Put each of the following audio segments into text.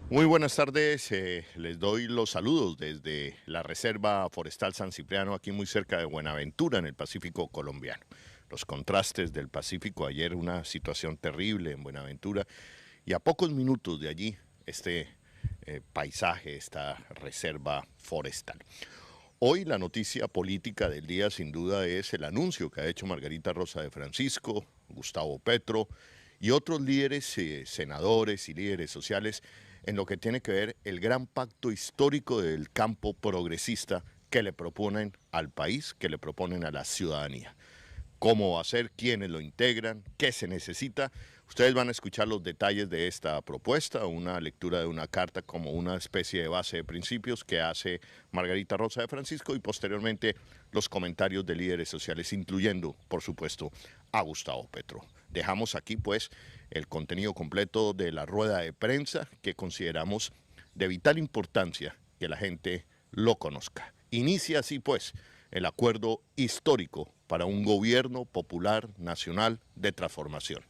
Muy buenas tardes, les doy los saludos desde la Reserva Forestal San Cipriano, aquí muy cerca de Buenaventura, en el Pacífico colombiano. Los contrastes del Pacífico, ayer una situación terrible en Buenaventura y a pocos minutos de allí este paisaje, esta reserva forestal. Hoy la noticia política del día sin duda es el anuncio que ha hecho Margarita Rosa de Francisco, Gustavo Petro y otros líderes, senadores y líderes sociales en lo que tiene que ver el gran pacto histórico del campo progresista que le proponen al país, que le proponen a la ciudadanía. Cómo va a ser, quiénes lo integran, qué se necesita. Ustedes van a escuchar los detalles de esta propuesta, una lectura de una carta como una especie de base de principios que hace Margarita Rosa de Francisco y posteriormente los comentarios de líderes sociales, incluyendo, por supuesto, a Gustavo Petro. Dejamos aquí pues el contenido completo de la rueda de prensa que consideramos de vital importancia que la gente lo conozca. Inicia así pues el acuerdo histórico para un gobierno popular nacional de transformación.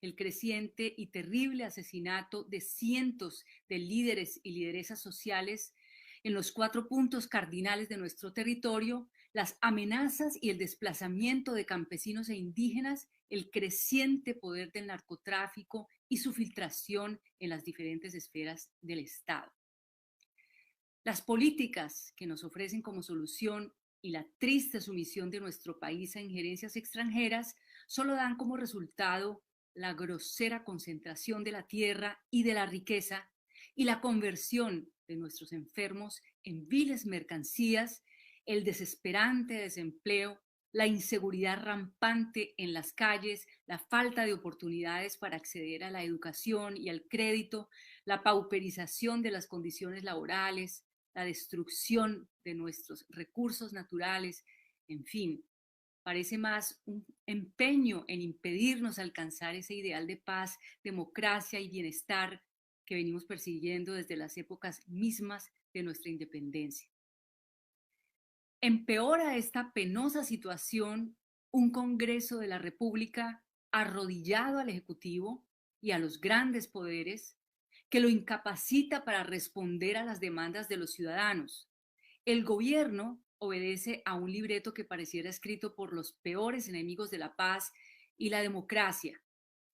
El creciente y terrible asesinato de cientos de líderes y lideresas sociales en los 4 puntos cardinales de nuestro territorio, las amenazas y el desplazamiento de campesinos e indígenas, el creciente poder del narcotráfico y su filtración en las diferentes esferas del Estado. Las políticas que nos ofrecen como solución y la triste sumisión de nuestro país a injerencias extranjeras solo dan como resultado la grosera concentración de la tierra y de la riqueza y la conversión de nuestros enfermos en viles mercancías, el desesperante desempleo, la inseguridad rampante en las calles, la falta de oportunidades para acceder a la educación y al crédito, la pauperización de las condiciones laborales, la destrucción de nuestros recursos naturales, en fin, parece más un empeño en impedirnos alcanzar ese ideal de paz, democracia y bienestar que venimos persiguiendo desde las épocas mismas de nuestra independencia. Empeora esta penosa situación un Congreso de la República arrodillado al Ejecutivo y a los grandes poderes, que lo incapacita para responder a las demandas de los ciudadanos. El gobierno obedece a un libreto que pareciera escrito por los peores enemigos de la paz y la democracia.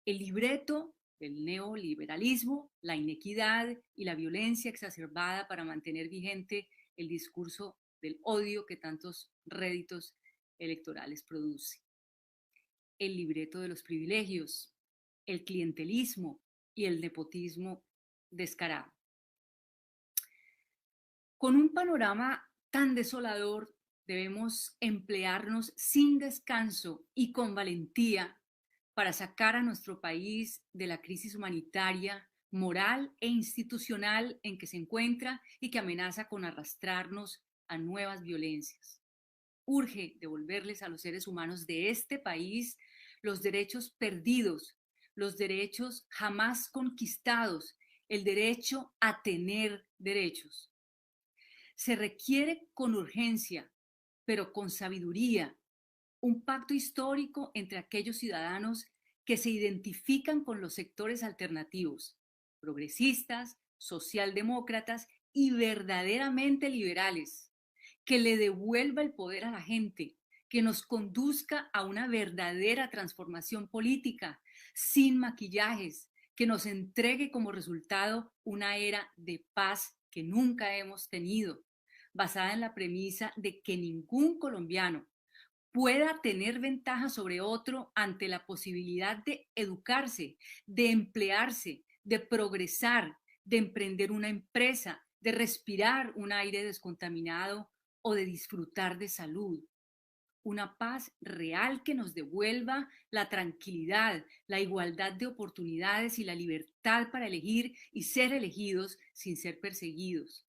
El libreto del neoliberalismo, la inequidad y la violencia exacerbada para mantener vigente el discurso del odio que tantos réditos electorales produce. El libreto de los privilegios, el clientelismo y el nepotismo descarado. Con un panorama tan desolador, debemos emplearnos sin descanso y con valentía para sacar a nuestro país de la crisis humanitaria, moral e institucional en que se encuentra y que amenaza con arrastrarnos a nuevas violencias. Urge devolverles a los seres humanos de este país los derechos perdidos, los derechos jamás conquistados, el derecho a tener derechos. Se requiere con urgencia, pero con sabiduría, un pacto histórico entre aquellos ciudadanos que se identifican con los sectores alternativos, progresistas, socialdemócratas y verdaderamente liberales, que le devuelva el poder a la gente, que nos conduzca a una verdadera transformación política, sin maquillajes, que nos entregue como resultado una era de paz que nunca hemos tenido, basada en la premisa de que ningún colombiano pueda tener ventaja sobre otro ante la posibilidad de educarse, de emplearse, de progresar, de emprender una empresa, de respirar un aire descontaminado o de disfrutar de salud. Una paz real que nos devuelva la tranquilidad, la igualdad de oportunidades y la libertad para elegir y ser elegidos sin ser perseguidos.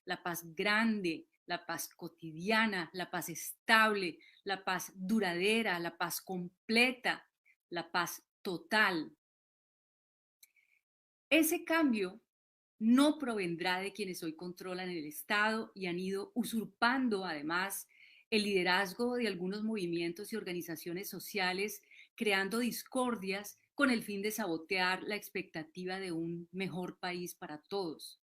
La paz grande, la paz cotidiana, la paz estable, la paz duradera, la paz completa, la paz total. Ese cambio no provendrá de quienes hoy controlan el Estado y han ido usurpando además el liderazgo de algunos movimientos y organizaciones sociales, creando discordias con el fin de sabotear la expectativa de un mejor país para todos.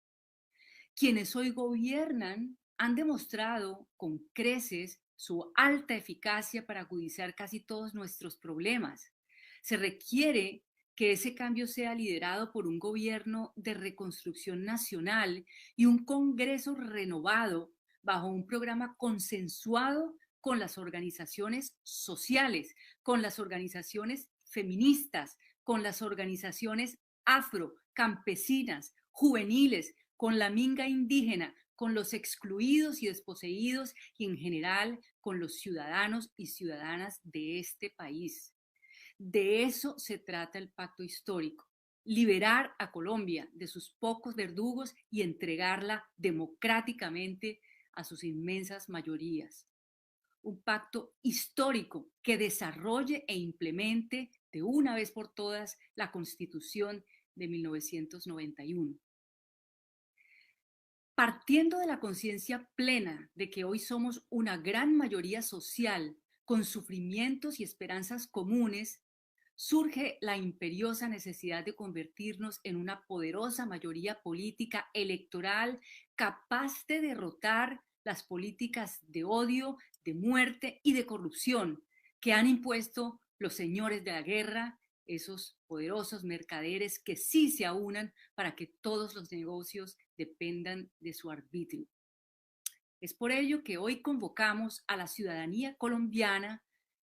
Quienes hoy gobiernan han demostrado con creces su alta eficacia para agudizar casi todos nuestros problemas. Se requiere que ese cambio sea liderado por un gobierno de reconstrucción nacional y un Congreso renovado bajo un programa consensuado con las organizaciones sociales, con las organizaciones feministas, con las organizaciones afro, campesinas, juveniles, con la minga indígena, con los excluidos y desposeídos y en general con los ciudadanos y ciudadanas de este país. De eso se trata el pacto histórico, liberar a Colombia de sus pocos verdugos y entregarla democráticamente a sus inmensas mayorías. Un pacto histórico que desarrolle e implemente de una vez por todas la Constitución de 1991. Partiendo de la conciencia plena de que hoy somos una gran mayoría social con sufrimientos y esperanzas comunes, surge la imperiosa necesidad de convertirnos en una poderosa mayoría política electoral capaz de derrotar las políticas de odio, de muerte y de corrupción que han impuesto los señores de la guerra, esos poderosos mercaderes que sí se aunan para que todos los negocios dependan de su arbitrio. Es por ello que hoy convocamos a la ciudadanía colombiana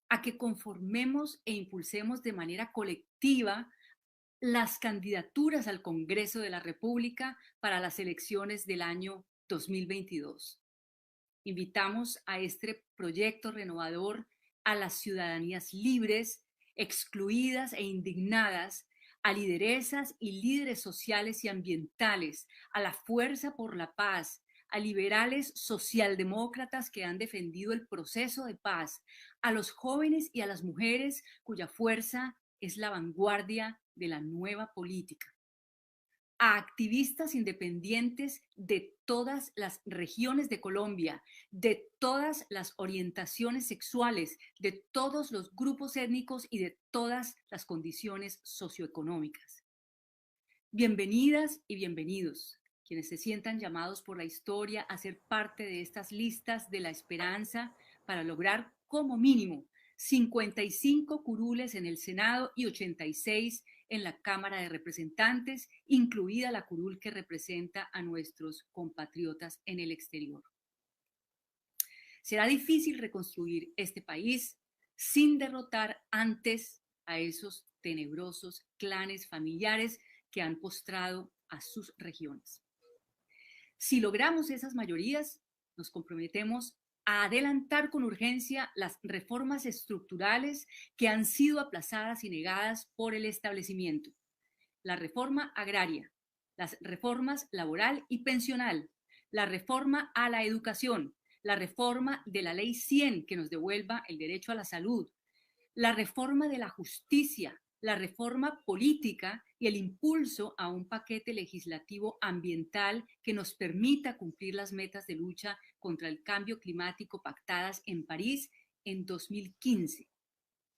a que conformemos e impulsemos de manera colectiva las candidaturas al Congreso de la República para las elecciones del año 2022. Invitamos a este proyecto renovador a las ciudadanías libres, excluidas e indignadas, a lideresas y líderes sociales y ambientales, a la fuerza por la paz, a liberales socialdemócratas que han defendido el proceso de paz, a los jóvenes y a las mujeres cuya fuerza es la vanguardia de la nueva política, a activistas independientes de todas las regiones de Colombia, de todas las orientaciones sexuales, de todos los grupos étnicos y de todas las condiciones socioeconómicas. Bienvenidas y bienvenidos, quienes se sientan llamados por la historia a ser parte de estas listas de la esperanza para lograr como mínimo 55 curules en el Senado y 86 en la Cámara de Representantes, incluida la curul que representa a nuestros compatriotas en el exterior. Será difícil reconstruir este país sin derrotar antes a esos tenebrosos clanes familiares que han postrado a sus regiones. Si logramos esas mayorías, nos comprometemos a adelantar con urgencia las reformas estructurales que han sido aplazadas y negadas por el establecimiento. La reforma agraria, las reformas laboral y pensional, la reforma a la educación, la reforma de la Ley 100 que nos devuelva el derecho a la salud, la reforma de la justicia, la reforma política y el impulso a un paquete legislativo ambiental que nos permita cumplir las metas de lucha contra el cambio climático pactadas en París en 2015.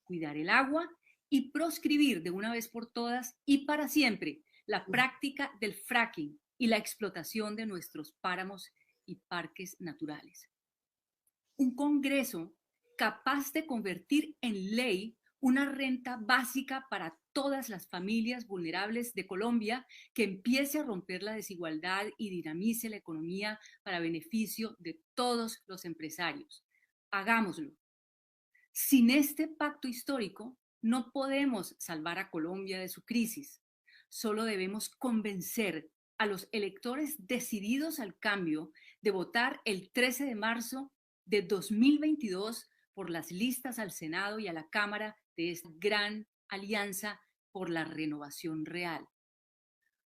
Cuidar el agua y proscribir de una vez por todas y para siempre la práctica del fracking y la explotación de nuestros páramos y parques naturales. Un Congreso capaz de convertir en ley una renta básica para todas las familias vulnerables de Colombia que empiece a romper la desigualdad y dinamice la economía para beneficio de todos los empresarios. Hagámoslo. Sin este pacto histórico, no podemos salvar a Colombia de su crisis. Solo debemos convencer a los electores decididos al cambio de votar el 13 de marzo de 2022 por las listas al Senado y a la Cámara de esta gran alianza por la renovación real.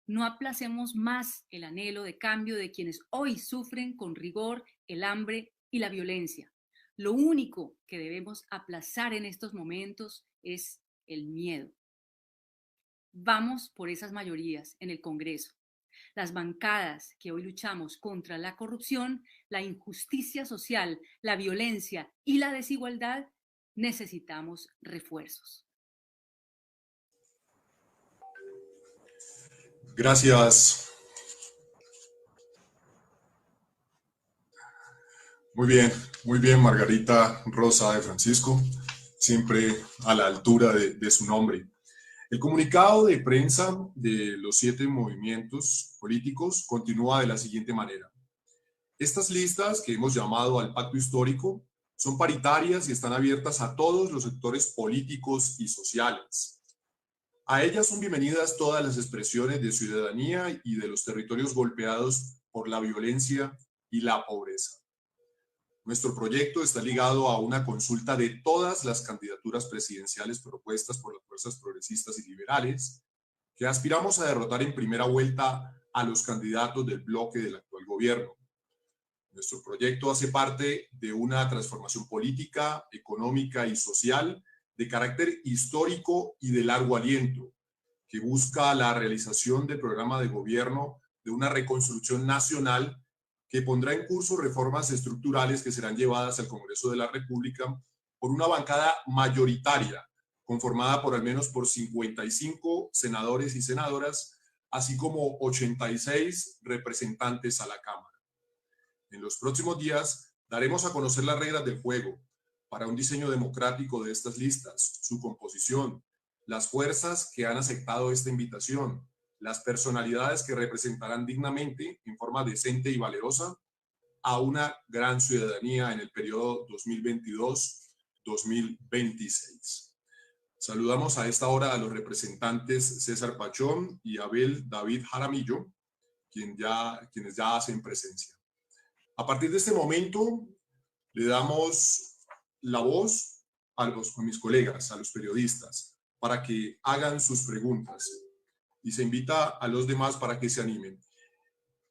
No aplacemos más el anhelo de cambio de quienes hoy sufren con rigor el hambre y la violencia. Lo único que debemos aplazar en estos momentos es el miedo. Vamos por esas mayorías en el Congreso. Las bancadas que hoy luchamos contra la corrupción, la injusticia social, la violencia y la desigualdad, necesitamos refuerzos. Gracias. Muy bien, Margarita Rosa de Francisco, siempre a la altura de su nombre. El comunicado de prensa de los 7 movimientos políticos continúa de la siguiente manera. Estas listas que hemos llamado al pacto histórico son paritarias y están abiertas a todos los sectores políticos y sociales. A ellas son bienvenidas todas las expresiones de ciudadanía y de los territorios golpeados por la violencia y la pobreza. Nuestro proyecto está ligado a una consulta de todas las candidaturas presidenciales propuestas por las fuerzas progresistas y liberales, que aspiramos a derrotar en primera vuelta a los candidatos del bloque del actual gobierno. Nuestro proyecto hace parte de una transformación política, económica y social de carácter histórico y de largo aliento, que busca la realización del programa de gobierno de una reconstrucción nacional que pondrá en curso reformas estructurales que serán llevadas al Congreso de la República por una bancada mayoritaria, conformada por al menos por 55 senadores y senadoras, así como 86 representantes a la Cámara. En los próximos días daremos a conocer las reglas del juego para un diseño democrático de estas listas, su composición, las fuerzas que han aceptado esta invitación, las personalidades que representarán dignamente, en forma decente y valerosa, a una gran ciudadanía en el periodo 2022-2026. Saludamos a esta hora a los representantes César Pachón y Abel David Jaramillo, quienes ya hacen presencia. A partir de este momento, le damos la voz a mis colegas, a los periodistas, para que hagan sus preguntas. Y se invita a los demás para que se animen.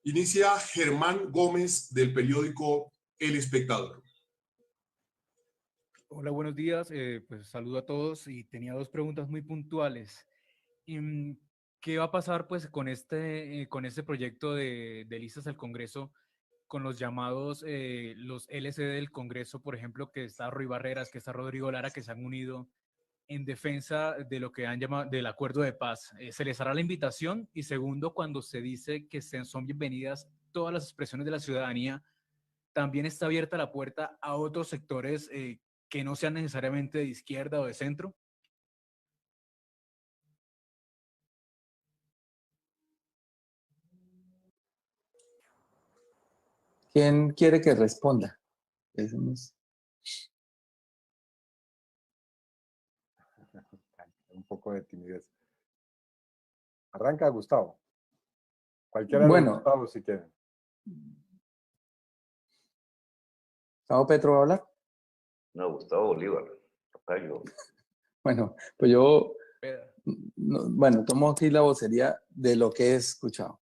Inicia Germán Gómez del periódico El Espectador. Hola, buenos días. Pues saludo a todos y tenía 2 preguntas muy puntuales. ¿Qué va a pasar pues con este proyecto de listas al Congreso, con los llamados, los LCD del Congreso, por ejemplo, que está Roy Barreras, que está Rodrigo Lara, que se han unido en defensa de lo que han llamado del acuerdo de paz? ¿Se les hará la invitación? Y segundo, cuando se dice que son bienvenidas todas las expresiones de la ciudadanía, ¿también está abierta la puerta a otros sectores que no sean necesariamente de izquierda o de centro? ¿Quién quiere que responda? Un poco de timidez. Arranca Gustavo. Cualquiera de Bueno, Gustavo, si quieren. ¿Gustavo Petro va a hablar? No, Gustavo Bolívar. Tocayo. Bueno, pues yo, bueno, tomo aquí la vocería de lo que he escuchado.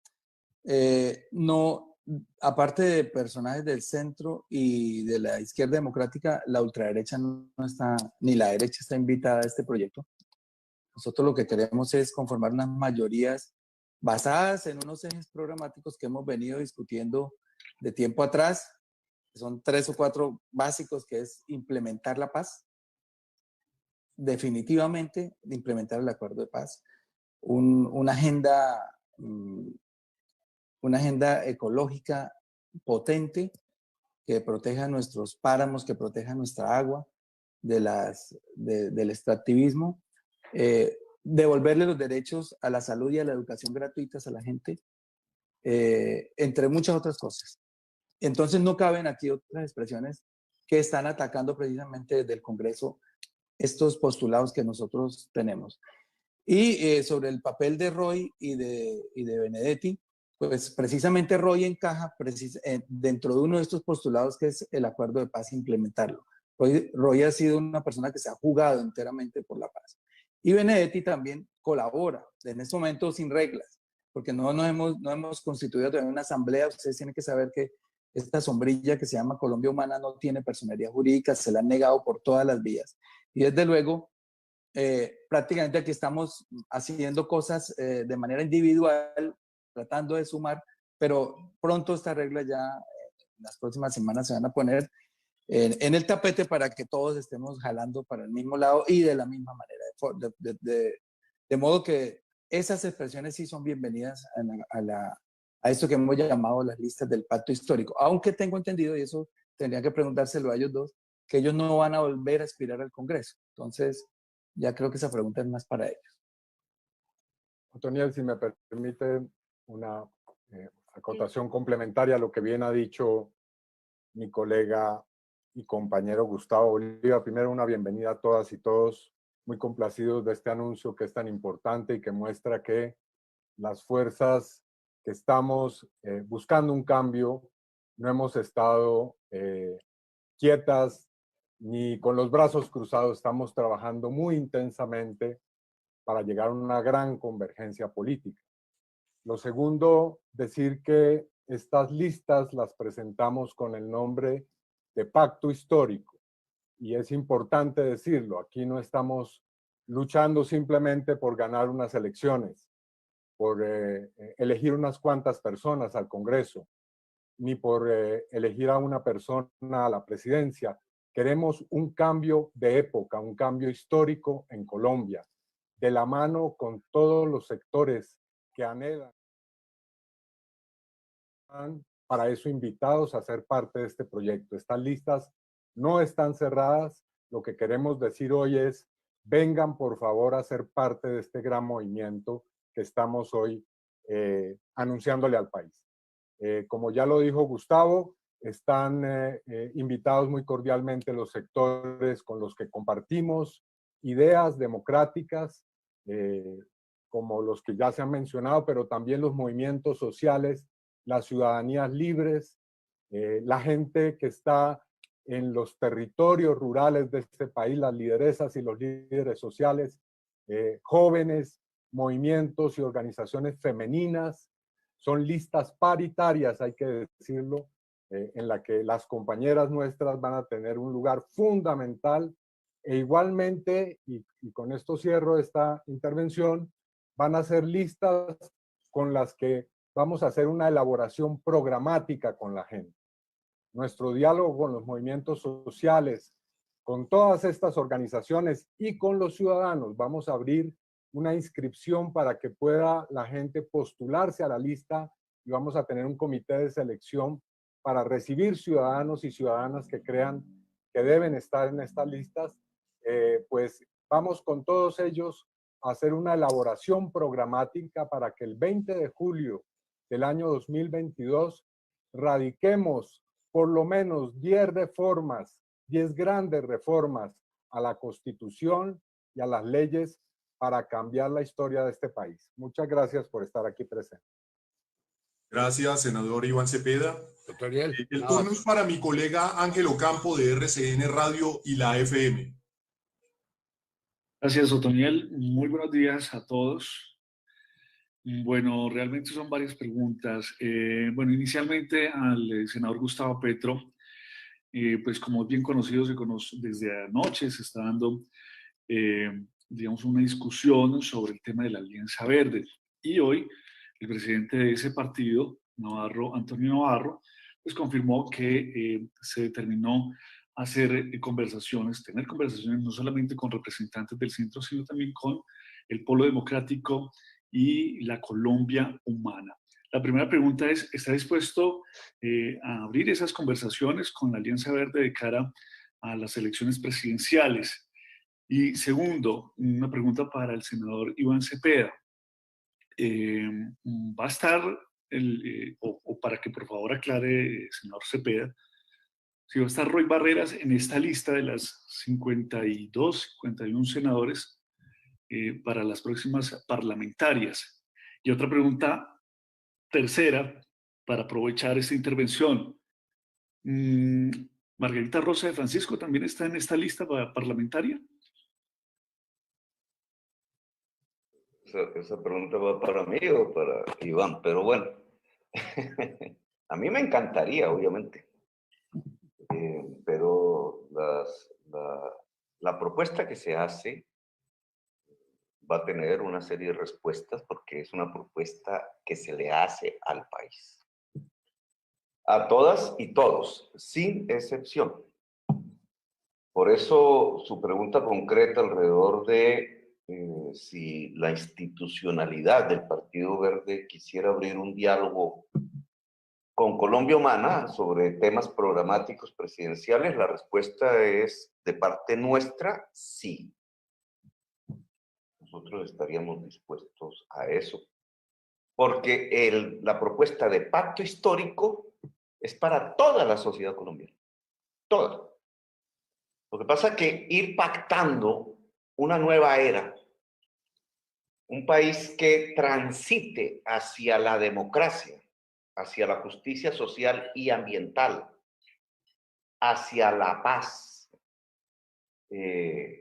No, aparte de personajes del centro y de la izquierda democrática, la ultraderecha no está, ni la derecha está invitada a este proyecto. Nosotros lo que queremos es conformar unas mayorías basadas en unos ejes programáticos que hemos venido discutiendo de tiempo atrás, que son 3 o 4 básicos, que es implementar la paz, definitivamente implementar el acuerdo de paz, una agenda ecológica potente que proteja nuestros páramos, que proteja nuestra agua del extractivismo, devolverle los derechos a la salud y a la educación gratuitas a la gente, entre muchas otras cosas. Entonces no caben aquí otras expresiones que están atacando precisamente desde el Congreso estos postulados que nosotros tenemos. Y sobre el papel de Roy y de Benedetti, pues precisamente Roy encaja dentro de uno de estos postulados, que es el acuerdo de paz, implementarlo. Roy ha sido una persona que se ha jugado enteramente por la paz. Y Benedetti también colabora, en este momento sin reglas, porque no hemos constituido todavía una asamblea. Ustedes tienen que saber que esta sombrilla que se llama Colombia Humana no tiene personería jurídica, se la han negado por todas las vías. Y desde luego, prácticamente aquí estamos haciendo cosas de manera individual, tratando de sumar, pero pronto estas reglas ya en las próximas semanas se van a poner en el tapete para que todos estemos jalando para el mismo lado y de la misma manera. De modo que esas expresiones sí son bienvenidas a esto que hemos llamado las listas del pacto histórico, aunque tengo entendido, y eso tendría que preguntárselo a ellos dos, que ellos no van a volver a aspirar al Congreso. Entonces, ya creo que esa pregunta es más para ellos. Otoniel, si me permite una acotación complementaria a lo que bien ha dicho mi colega y compañero Gustavo Bolívar. Primero, una bienvenida a todas y todos, muy complacidos de este anuncio que es tan importante y que muestra que las fuerzas que estamos buscando un cambio no hemos estado quietas ni con los brazos cruzados, estamos trabajando muy intensamente para llegar a una gran convergencia política. Lo segundo, decir que estas listas las presentamos con el nombre de pacto histórico. Y es importante decirlo, aquí no estamos luchando simplemente por ganar unas elecciones, por elegir unas cuantas personas al Congreso, ni por elegir a una persona a la presidencia. Queremos un cambio de época, un cambio histórico en Colombia, de la mano con todos los sectores que anhelan. Para eso invitados a ser parte de este proyecto. Estas listas no están cerradas. Lo que queremos decir hoy es, vengan por favor a ser parte de este gran movimiento que estamos hoy anunciándole al país. Como ya lo dijo Gustavo, están invitados muy cordialmente los sectores con los que compartimos ideas democráticas, como los que ya se han mencionado, pero también los movimientos sociales, las ciudadanías libres, la gente que está en los territorios rurales de este país, las lideresas y los líderes sociales, jóvenes, movimientos y organizaciones femeninas. Son listas paritarias, hay que decirlo, en la que las compañeras nuestras van a tener un lugar fundamental e igualmente, y con esto cierro esta intervención, van a ser listas con las que vamos a hacer una elaboración programática con la gente. Nuestro diálogo con los movimientos sociales, con todas estas organizaciones y con los ciudadanos, vamos a abrir una inscripción para que pueda la gente postularse a la lista y vamos a tener un comité de selección para recibir ciudadanos y ciudadanas que crean que deben estar en estas listas. Pues vamos con todos ellos a hacer una elaboración programática para que el 20 de julio del año 2022 radiquemos por lo menos 10 reformas, 10 grandes reformas a la Constitución y a las leyes para cambiar la historia de este país. Muchas gracias por estar aquí presente. Gracias, senador Iván Cepeda. Otoniel, El turno es para mi colega Ángel Ocampo de RCN Radio y la FM. Gracias, Otoniel. Muy buenos días a todos. Bueno, realmente son varias preguntas. Bueno, inicialmente al senador Gustavo Petro, pues como es bien conocido, desde anoche se está dando, digamos, una discusión sobre el tema de la Alianza Verde. Y hoy el presidente de ese partido, Antonio Navarro, pues confirmó que se determinó hacer conversaciones, tener conversaciones no solamente con representantes del centro, sino también con el Polo Democrático y la Colombia Humana. La primera pregunta es, ¿está dispuesto a abrir esas conversaciones con la Alianza Verde de cara a las elecciones presidenciales? Y segundo, una pregunta para el senador Iván Cepeda. ¿Va a estar, o para que por favor aclare, senador Cepeda, si va a estar Roy Barreras en esta lista de las 52, 51 senadores para las próximas parlamentarias? Y otra pregunta tercera, para aprovechar esta intervención. ¿Margarita Rosa de Francisco también está en esta lista parlamentaria? Esa pregunta va para mí o para Iván, pero bueno, a mí me encantaría, obviamente, pero la propuesta que se hace va a tener una serie de respuestas porque es una propuesta que se le hace al país. A todas y todos, sin excepción. Por eso su pregunta concreta alrededor de si la institucionalidad del Partido Verde quisiera abrir un diálogo con Colombia Humana sobre temas programáticos presidenciales, la respuesta es de parte nuestra, sí. Nosotros estaríamos dispuestos a eso, porque la propuesta de pacto histórico es para toda la sociedad colombiana, toda. Lo que pasa es que ir pactando una nueva era, un país que transite hacia la democracia, hacia la justicia social y ambiental, hacia la paz,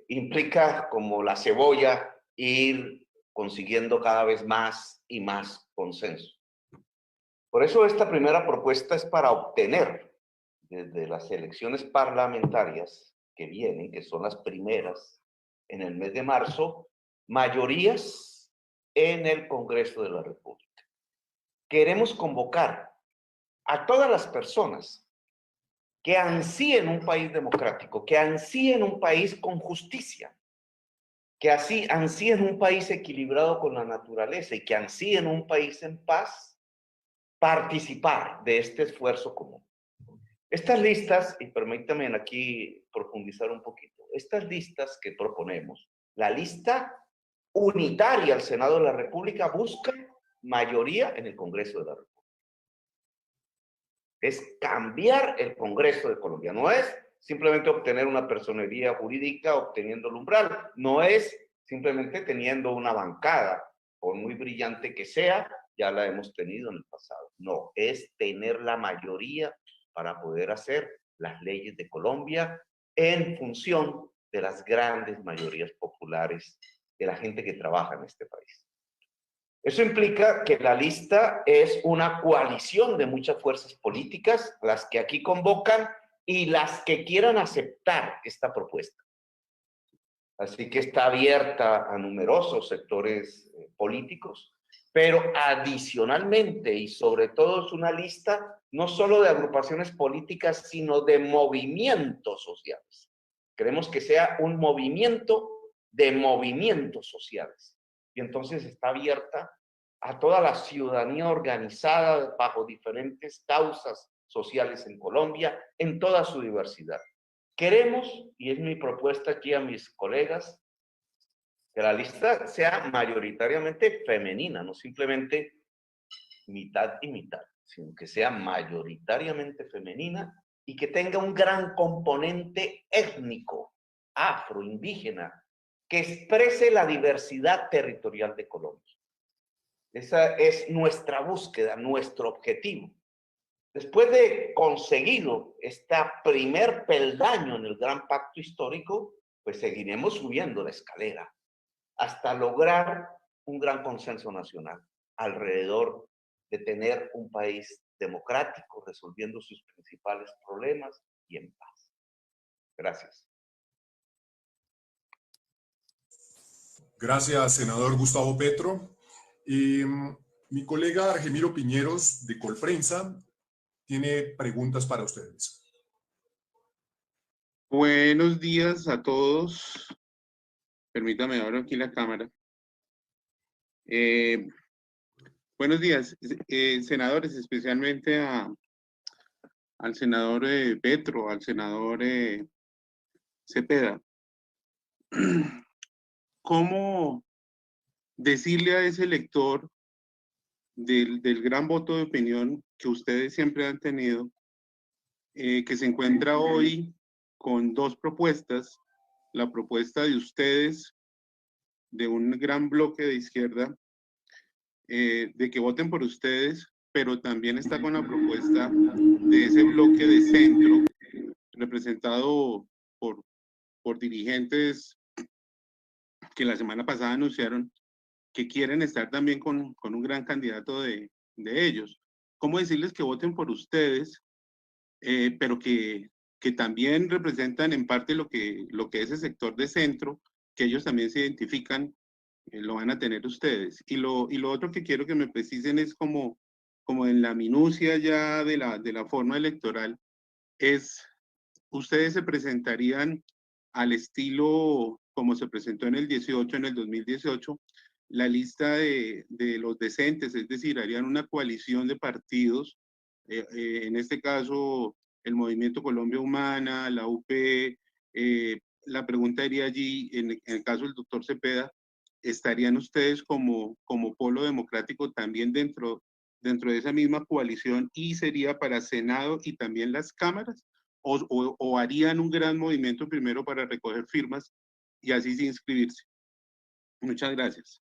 implica como la cebolla ir consiguiendo cada vez más y más consenso. Por eso esta primera propuesta es para obtener desde las elecciones parlamentarias que vienen, que son las primeras en el mes de marzo, mayorías en el Congreso de la República. Queremos convocar a todas las personas que ansíen un país democrático, que ansíen un país con justicia, que así ansíen un país equilibrado con la naturaleza y que ansíen un país en paz, participar de este esfuerzo común. Estas listas, y permítanme aquí profundizar un poquito, estas listas que proponemos, la lista unitaria al Senado de la República busca mayoría en el Congreso de la República. Es cambiar el Congreso de Colombia, no es simplemente obtener una personería jurídica obteniendo el umbral, no es simplemente teniendo una bancada, por muy brillante que sea, ya la hemos tenido en el pasado, no, es tener la mayoría para poder hacer las leyes de Colombia en función de las grandes mayorías populares de la gente que trabaja en este país. Eso implica que la lista es una coalición de muchas fuerzas políticas, las que aquí convocan y las que quieran aceptar esta propuesta. Así que está abierta a numerosos sectores políticos, pero adicionalmente y sobre todo es una lista no solo de agrupaciones políticas, sino de movimientos sociales. Queremos que sea un movimiento de movimientos sociales. Y entonces está abierta a toda la ciudadanía organizada bajo diferentes causas sociales en Colombia, en toda su diversidad. Queremos, y es mi propuesta aquí a mis colegas, que la lista sea mayoritariamente femenina, no simplemente mitad y mitad, sino que sea mayoritariamente femenina y que tenga un gran componente étnico, afro, indígena, que exprese la diversidad territorial de Colombia. Esa es nuestra búsqueda, nuestro objetivo. Después de conseguido este primer peldaño en el gran pacto histórico, pues seguiremos subiendo la escalera hasta lograr un gran consenso nacional alrededor de tener un país democrático, resolviendo sus principales problemas y en paz. Gracias. Gracias, senador Gustavo Petro. Mi colega Argemiro Piñeros, de Colprensa, tiene preguntas para ustedes. Buenos días a todos. Permítame abrir aquí la cámara. Buenos días, senadores, especialmente al senador Petro, al senador Cepeda. ¿Cómo decirle a ese elector del gran voto de opinión que ustedes siempre han tenido, que se encuentra hoy con dos propuestas, la propuesta de ustedes, de un gran bloque de izquierda, de que voten por ustedes, pero también está con la propuesta de ese bloque de centro, representado por dirigentes que la semana pasada anunciaron que quieren estar también con un gran candidato de ellos? ¿Cómo decirles que voten por ustedes, pero que también representan en parte lo que ese sector de centro, que ellos también se identifican, lo van a tener ustedes? Y lo otro que quiero que me precisen es como en la minucia ya de la forma electoral, es, ustedes se presentarían al estilo como se presentó en el 18, en el 2018, la lista de los decentes, es decir, harían una coalición de partidos, en este caso el Movimiento Colombia Humana, la UP, la pregunta iría allí, en el caso del doctor Cepeda, ¿estarían ustedes como polo democrático también dentro de esa misma coalición y sería para Senado y también las cámaras? ¿O harían un gran movimiento primero para recoger firmas y así sí inscribirse? Muchas gracias.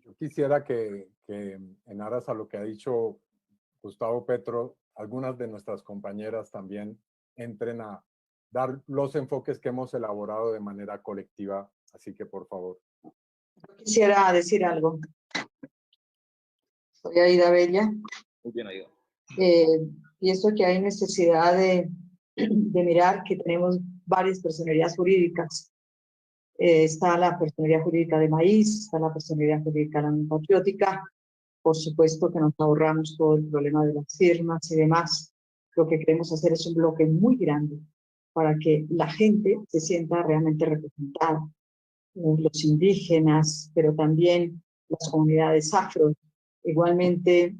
Yo quisiera que en aras a lo que ha dicho Gustavo Petro, algunas de nuestras compañeras también entren a dar los enfoques que hemos elaborado de manera colectiva. Así que, por favor. Quisiera decir algo. Soy Aida Bella. Muy bien, Aida. Pienso que hay necesidad de mirar que tenemos varias personerías jurídicas. Está la personería jurídica de Maíz, está la personería jurídica de la Unión Patriótica. Por supuesto que nos ahorramos todo el problema de las firmas y demás. Lo que queremos hacer es un bloque muy grande para que la gente se sienta realmente representada. Los indígenas, pero también las comunidades afro, igualmente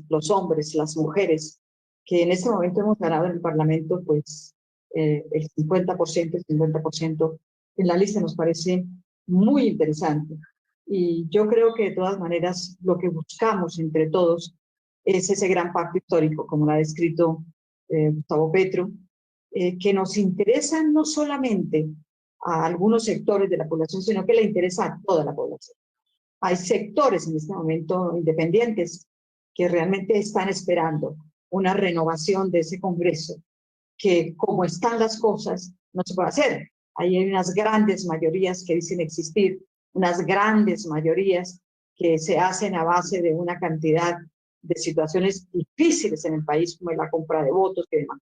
los hombres, las mujeres, que en este momento hemos ganado en el Parlamento, pues el 50% en la lista nos parece muy interesante. Y yo creo que de todas maneras lo que buscamos entre todos es ese gran pacto histórico, como lo ha descrito Gustavo Petro, que nos interesa no solamente a algunos sectores de la población, sino que le interesa a toda la población. Hay sectores en este momento independientes que realmente están esperando una renovación de ese Congreso, que como están las cosas, no se puede hacer. Ahí hay unas grandes mayorías que dicen existir, unas grandes mayorías que se hacen a base de una cantidad de situaciones difíciles en el país, como la compra de votos y demás.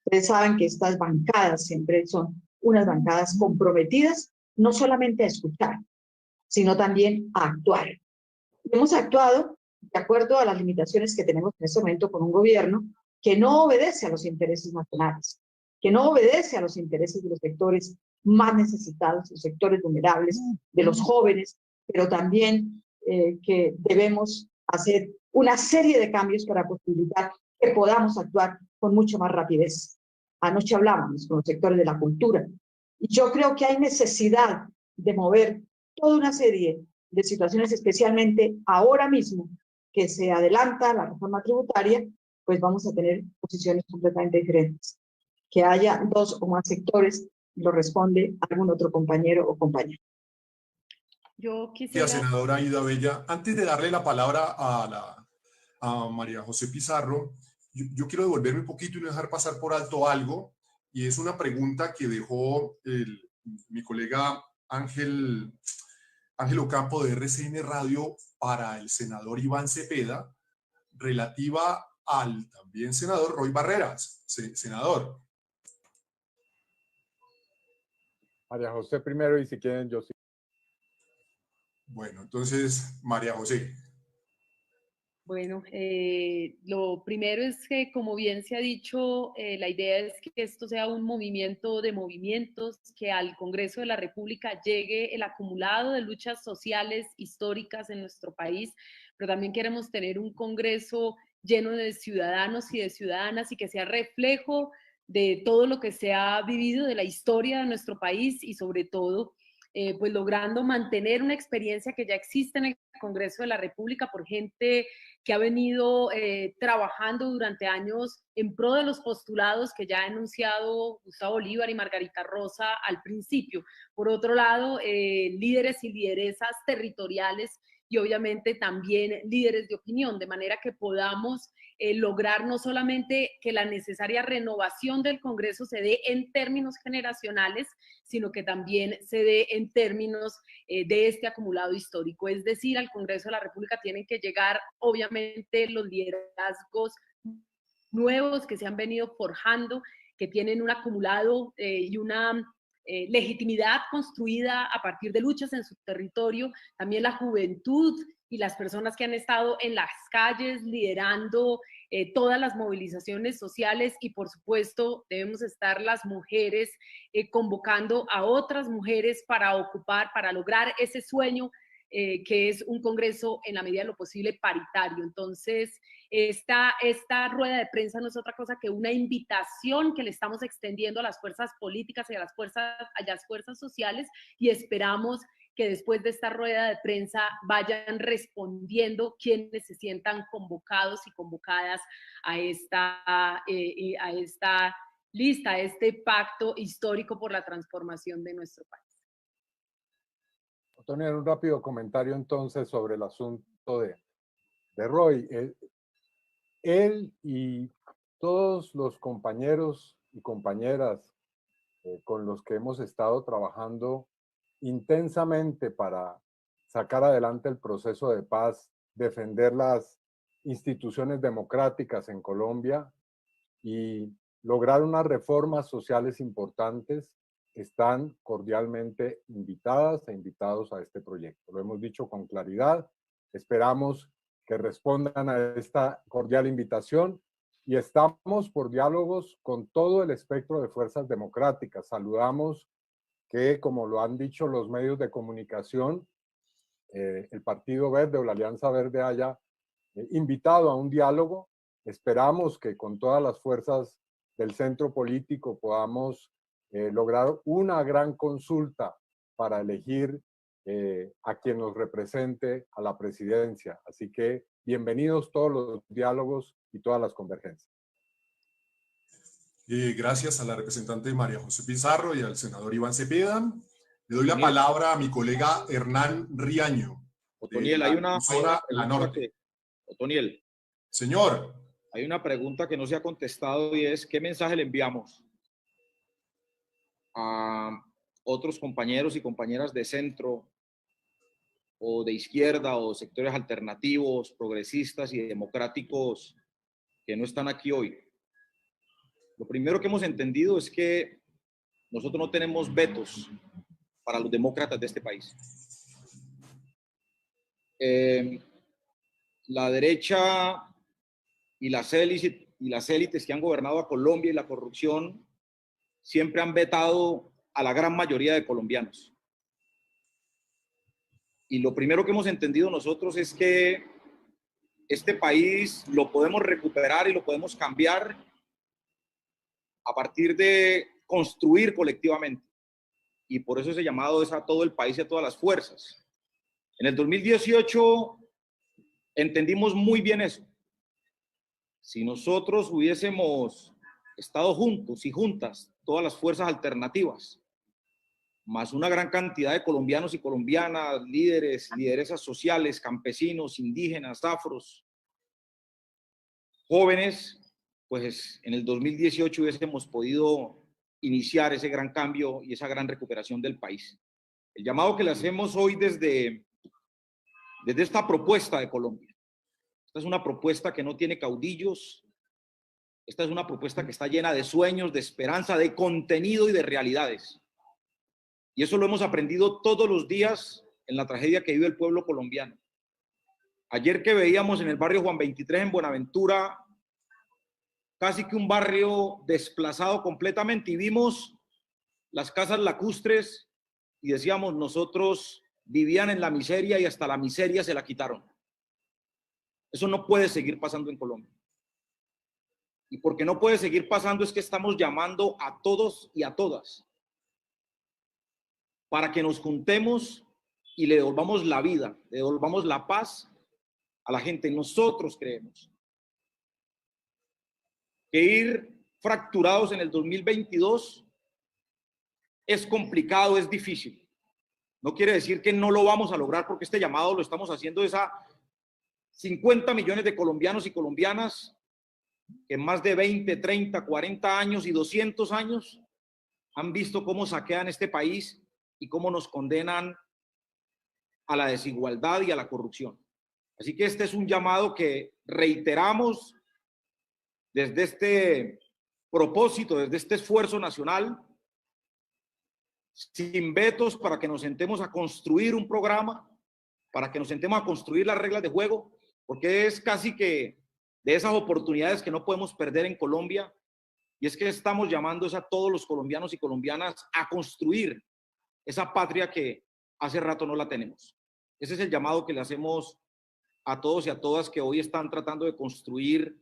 Ustedes saben que estas bancadas siempre son unas bancadas comprometidas, no solamente a escuchar, sino también a actuar. Hemos actuado de acuerdo a las limitaciones que tenemos en este momento con un gobierno que no obedece a los intereses nacionales, que no obedece a los intereses de los sectores más necesitados, los sectores vulnerables, de los jóvenes, pero también que debemos hacer una serie de cambios para posibilitar que podamos actuar con mucho más rapidez. Anoche hablábamos con los sectores de la cultura y yo creo que hay necesidad de mover toda una serie de situaciones, especialmente ahora mismo que se adelanta la reforma tributaria, pues vamos a tener posiciones completamente diferentes. Que haya dos o más sectores, lo responde algún otro compañero o compañera. Yo quisiera... Senadora Aida Bella, antes de darle la palabra a María José Pizarro, yo quiero devolverme un poquito y no dejar pasar por alto algo, y es una pregunta que dejó mi colega Ángel Ocampo de RCN Radio para el senador Iván Cepeda, relativa al también senador Roy Barreras. Senador. María José primero y si quieren yo sí. Bueno, entonces María José. Bueno, lo primero es que, como bien se ha dicho, la idea es que esto sea un movimiento de movimientos, que al Congreso de la República llegue el acumulado de luchas sociales históricas en nuestro país, pero también queremos tener un Congreso lleno de ciudadanos y de ciudadanas y que sea reflejo de todo lo que se ha vivido de la historia de nuestro país y sobre todo pues logrando mantener una experiencia que ya existe en el Congreso de la República por gente que ha venido trabajando durante años en pro de los postulados que ya ha enunciado Gustavo Bolívar y Margarita Rosa al principio. Por otro lado, líderes y lideresas territoriales y obviamente también líderes de opinión, de manera que podamos lograr no solamente que la necesaria renovación del Congreso se dé en términos generacionales, sino que también se dé en términos de este acumulado histórico. Es decir, al Congreso de la República tienen que llegar, obviamente, los liderazgos nuevos que se han venido forjando, que tienen un acumulado y una legitimidad construida a partir de luchas en su territorio, también la juventud y las personas que han estado en las calles liderando todas las movilizaciones sociales, y por supuesto debemos estar las mujeres convocando a otras mujeres para lograr ese sueño que es un Congreso en la medida de lo posible paritario. Entonces, esta rueda de prensa no es otra cosa que una invitación que le estamos extendiendo a las fuerzas políticas y a las fuerzas sociales, y esperamos que después de esta rueda de prensa vayan respondiendo quienes se sientan convocados y convocadas a esta lista, a este pacto histórico por la transformación de nuestro país. Antonio, un rápido comentario entonces sobre el asunto de Roy. Él y todos los compañeros y compañeras con los que hemos estado trabajando intensamente para sacar adelante el proceso de paz, defender las instituciones democráticas en Colombia y lograr unas reformas sociales importantes, están cordialmente invitadas e invitados a este proyecto. Lo hemos dicho con claridad, esperamos que respondan a esta cordial invitación y estamos por diálogos con todo el espectro de fuerzas democráticas. Saludamos que, como lo han dicho los medios de comunicación, el Partido Verde o la Alianza Verde haya invitado a un diálogo. Esperamos que con todas las fuerzas del centro político podamos lograr una gran consulta para elegir a quien nos represente a la presidencia. Así que bienvenidos todos los diálogos y todas las convergencias. Gracias a la representante María José Pizarro y al senador Iván Cepeda. Le doy la palabra a mi colega Hernán Riaño. Otoniel, hay una pregunta Otoniel. Señor. Hay una pregunta que no se ha contestado y es, ¿qué mensaje le enviamos a otros compañeros y compañeras de centro o de izquierda o sectores alternativos, progresistas y democráticos que no están aquí hoy? Lo primero que hemos entendido es que nosotros no tenemos vetos para los demócratas de este país. La derecha y las élites que han gobernado a Colombia y la corrupción siempre han vetado a la gran mayoría de colombianos. Y lo primero que hemos entendido nosotros es que este país lo podemos recuperar y lo podemos cambiar a partir de construir colectivamente. Y por eso ese llamado es a todo el país y a todas las fuerzas. En el 2018 entendimos muy bien eso. Si nosotros hubiésemos estado juntos y juntas, todas las fuerzas alternativas, más una gran cantidad de colombianos y colombianas, líderes, lideresas sociales, campesinos, indígenas, afros, jóvenes, pues en el 2018 hubiésemos podido iniciar ese gran cambio y esa gran recuperación del país. El llamado que le hacemos hoy desde esta propuesta de Colombia. Esta es una propuesta que no tiene caudillos. Esta es una propuesta que está llena de sueños, de esperanza, de contenido y de realidades. Y eso lo hemos aprendido todos los días en la tragedia que vive el pueblo colombiano. Ayer que veíamos en el barrio Juan 23 en Buenaventura, casi que un barrio desplazado completamente, y vimos las casas lacustres y decíamos, nosotros vivían en la miseria y hasta la miseria se la quitaron. Eso no puede seguir pasando en Colombia. Y porque no puede seguir pasando es que estamos llamando a todos y a todas para que nos juntemos y le devolvamos la vida, le devolvamos la paz a la gente. Nosotros creemos que ir fracturados en el 2022 es complicado, es difícil. No quiere decir que no lo vamos a lograr, porque este llamado lo estamos haciendo a 50 millones de colombianos y colombianas que en más de 20, 30, 40 años y 200 años han visto cómo saquean este país y cómo nos condenan a la desigualdad y a la corrupción. Así que este es un llamado que reiteramos desde este propósito, desde este esfuerzo nacional, sin vetos, para que nos sentemos a construir un programa para que nos sentemos a construir las reglas de juego, porque es casi que de esas oportunidades que no podemos perder en Colombia, y es que estamos llamando a todos los colombianos y colombianas a construir esa patria que hace rato no la tenemos. Ese es el llamado que le hacemos a todos y a todas que hoy están tratando de construir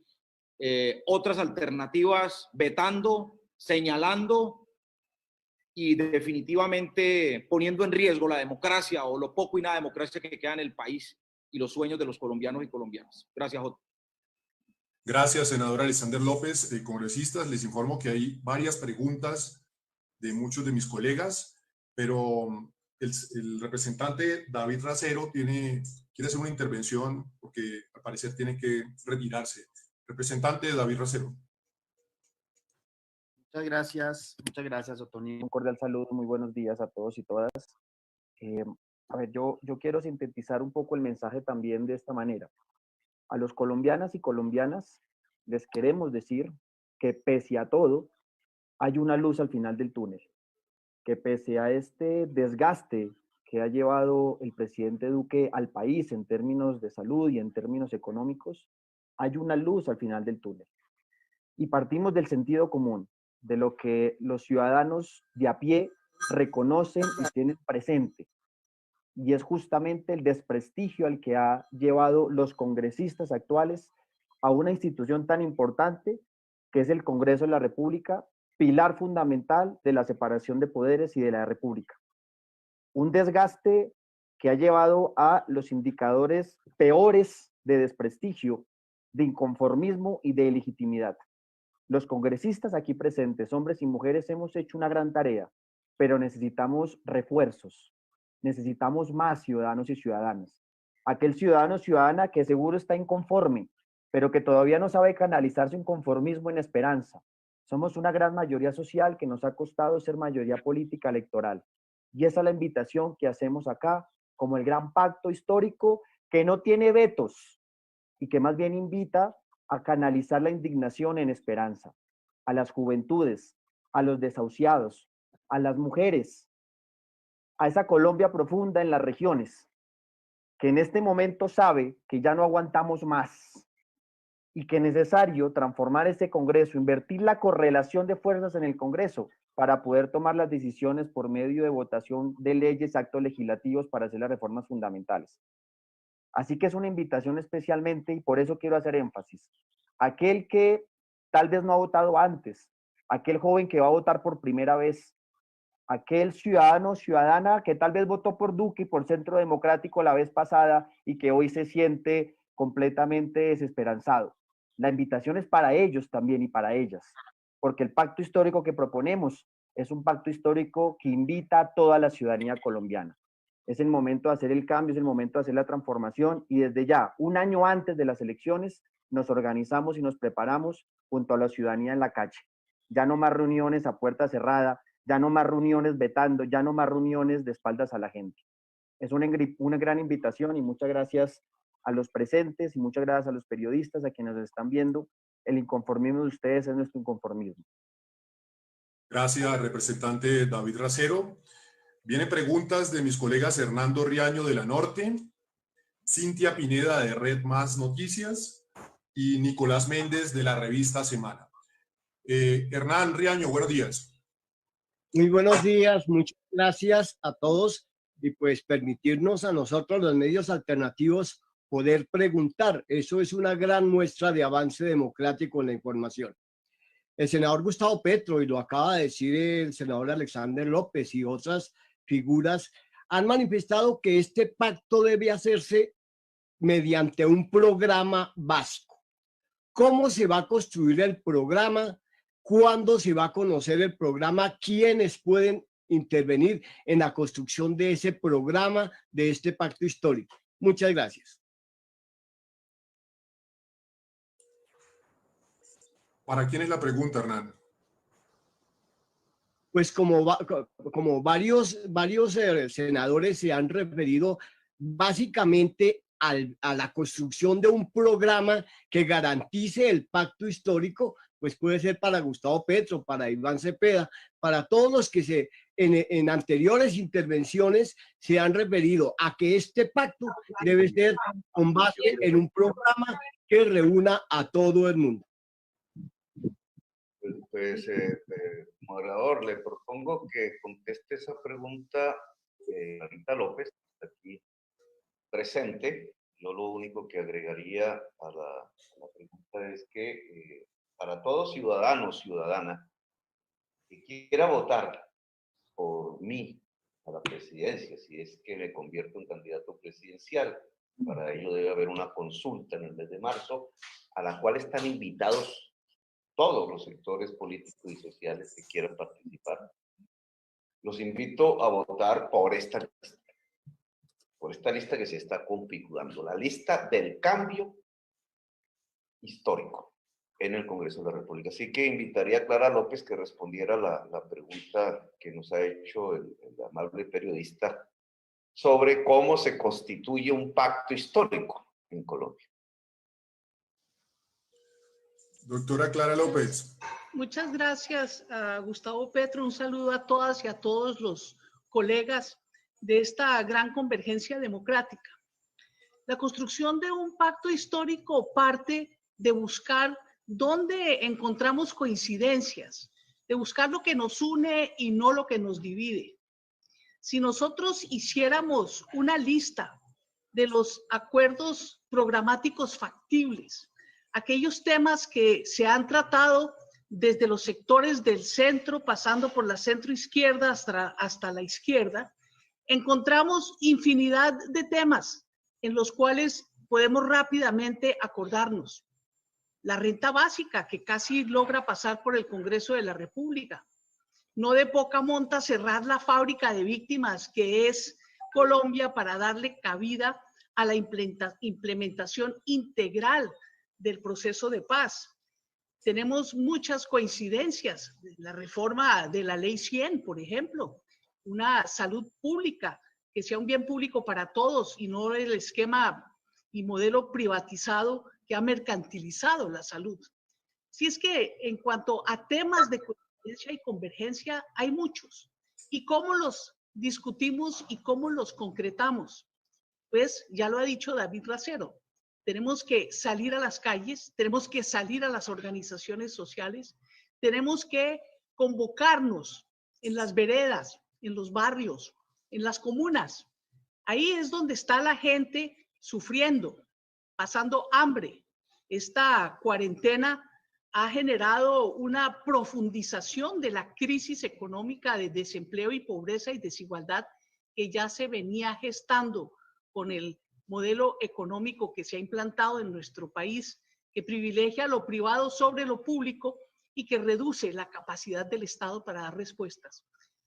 otras alternativas, vetando, señalando y definitivamente poniendo en riesgo la democracia o lo poco y nada democracia que queda en el país y los sueños de los colombianos y colombianas. Gracias, Jota. Gracias, senador Alexander López. Congresistas, les informo que hay varias preguntas de muchos de mis colegas, pero el representante David Racero quiere hacer una intervención porque al parecer tiene que retirarse. Representante David Racero. Muchas gracias, Otonio. Un cordial saludo, muy buenos días a todos y todas. A ver, yo quiero sintetizar un poco el mensaje también de esta manera. A los colombianas y colombianas les queremos decir que pese a todo, hay una luz al final del túnel, que pese a este desgaste que ha llevado el presidente Duque al país en términos de salud y en términos económicos, hay una luz al final del túnel. Y partimos del sentido común, de lo que los ciudadanos de a pie reconocen y tienen presente. Y es justamente el desprestigio al que ha llevado los congresistas actuales a una institución tan importante que es el Congreso de la República, pilar fundamental de la separación de poderes y de la República. Un desgaste que ha llevado a los indicadores peores de desprestigio, de inconformismo y de ilegitimidad. Los congresistas aquí presentes, hombres y mujeres, hemos hecho una gran tarea, pero necesitamos refuerzos, necesitamos más ciudadanos y ciudadanas. Aquel ciudadano o ciudadana que seguro está inconforme, pero que todavía no sabe canalizar su inconformismo en esperanza. Somos una gran mayoría social que nos ha costado ser mayoría política electoral. Y esa es la invitación que hacemos acá, como el gran pacto histórico que no tiene vetos y que más bien invita a canalizar la indignación en esperanza, a las juventudes, a los desahuciados, a las mujeres, a esa Colombia profunda en las regiones, que en este momento sabe que ya no aguantamos más y que es necesario transformar ese Congreso, invertir la correlación de fuerzas en el Congreso para poder tomar las decisiones por medio de votación de leyes, actos legislativos para hacer las reformas fundamentales. Así que es una invitación especialmente, y por eso quiero hacer énfasis. Aquel que tal vez no ha votado antes, aquel joven que va a votar por primera vez, aquel ciudadano o ciudadana que tal vez votó por Duque y por Centro Democrático la vez pasada y que hoy se siente completamente desesperanzado. La invitación es para ellos también y para ellas, porque el pacto histórico que proponemos es un pacto histórico que invita a toda la ciudadanía colombiana. Es el momento de hacer el cambio, es el momento de hacer la transformación y desde ya, un año antes de las elecciones, nos organizamos y nos preparamos junto a la ciudadanía en la calle. Ya no más reuniones a puerta cerrada, ya no más reuniones vetando, ya no más reuniones de espaldas a la gente. Es una gran invitación y muchas gracias a los presentes y muchas gracias a los periodistas, a quienes nos están viendo. El inconformismo de ustedes es nuestro inconformismo. Gracias, representante David Racero. Vienen preguntas de mis colegas Hernando Riaño de La Norte, Cintia Pineda de Red Más Noticias y Nicolás Méndez de la revista Semana. Hernán Riaño, buenos días. Muy buenos días, muchas gracias a todos y pues permitirnos a nosotros los medios alternativos poder preguntar. Eso es una gran muestra de avance democrático en la información. El senador Gustavo Petro, y lo acaba de decir el senador Alexander López y otras figuras, han manifestado que este pacto debe hacerse mediante un programa vasco. ¿Cómo se va a construir el programa? ¿Cuándo se va a conocer el programa? ¿Quiénes pueden intervenir en la construcción de ese programa, de este pacto histórico? Muchas gracias. ¿Para quién es la pregunta, Hernán? Pues como varios senadores se han referido básicamente a la construcción de un programa que garantice el pacto histórico, pues puede ser para Gustavo Petro, para Iván Cepeda, para todos los que se en anteriores intervenciones se han referido a que este pacto debe ser con base en un programa que reúna a todo el mundo. Moderador, le propongo que conteste esa pregunta Margarita López, aquí presente. Yo lo único que agregaría a la pregunta es que para todo ciudadano o ciudadana que quiera votar por mí a la presidencia, si es que me convierto en candidato presidencial, para ello debe haber una consulta en el mes de marzo, a la cual están invitados todos los sectores políticos y sociales que quieran participar. Los invito a votar por esta lista que se está configurando, la lista del cambio histórico en el Congreso de la República. Así que invitaría a Clara López que respondiera la pregunta que nos ha hecho el amable periodista sobre cómo se constituye un pacto histórico en Colombia. Doctora Clara López. Muchas gracias a Gustavo Petro. Un saludo a todas y a todos los colegas de esta gran convergencia democrática. La construcción de un pacto histórico parte de buscar dónde encontramos coincidencias, de buscar lo que nos une y no lo que nos divide. Si nosotros hiciéramos una lista de los acuerdos programáticos factibles, aquellos temas que se han tratado desde los sectores del centro, pasando por la centroizquierda hasta la izquierda, encontramos infinidad de temas en los cuales podemos rápidamente acordarnos. La renta básica, que casi logra pasar por el Congreso de la República. No de poca monta cerrar la fábrica de víctimas que es Colombia para darle cabida a la implementación integral del proceso de paz. Tenemos muchas coincidencias. La reforma de la Ley 100, por ejemplo, una salud pública que sea un bien público para todos y no el esquema y modelo privatizado que ha mercantilizado la salud. Si es que en cuanto a temas de coincidencia y convergencia, hay muchos. ¿Y cómo los discutimos y cómo los concretamos? Pues ya lo ha dicho David Racero. Tenemos que salir a las calles, tenemos que salir a las organizaciones sociales, tenemos que convocarnos en las veredas, en los barrios, en las comunas. Ahí es donde está la gente sufriendo, pasando hambre. Esta cuarentena ha generado una profundización de la crisis económica de desempleo y pobreza y desigualdad que ya se venía gestando con el modelo económico que se ha implantado en nuestro país, que privilegia lo privado sobre lo público y que reduce la capacidad del Estado para dar respuestas.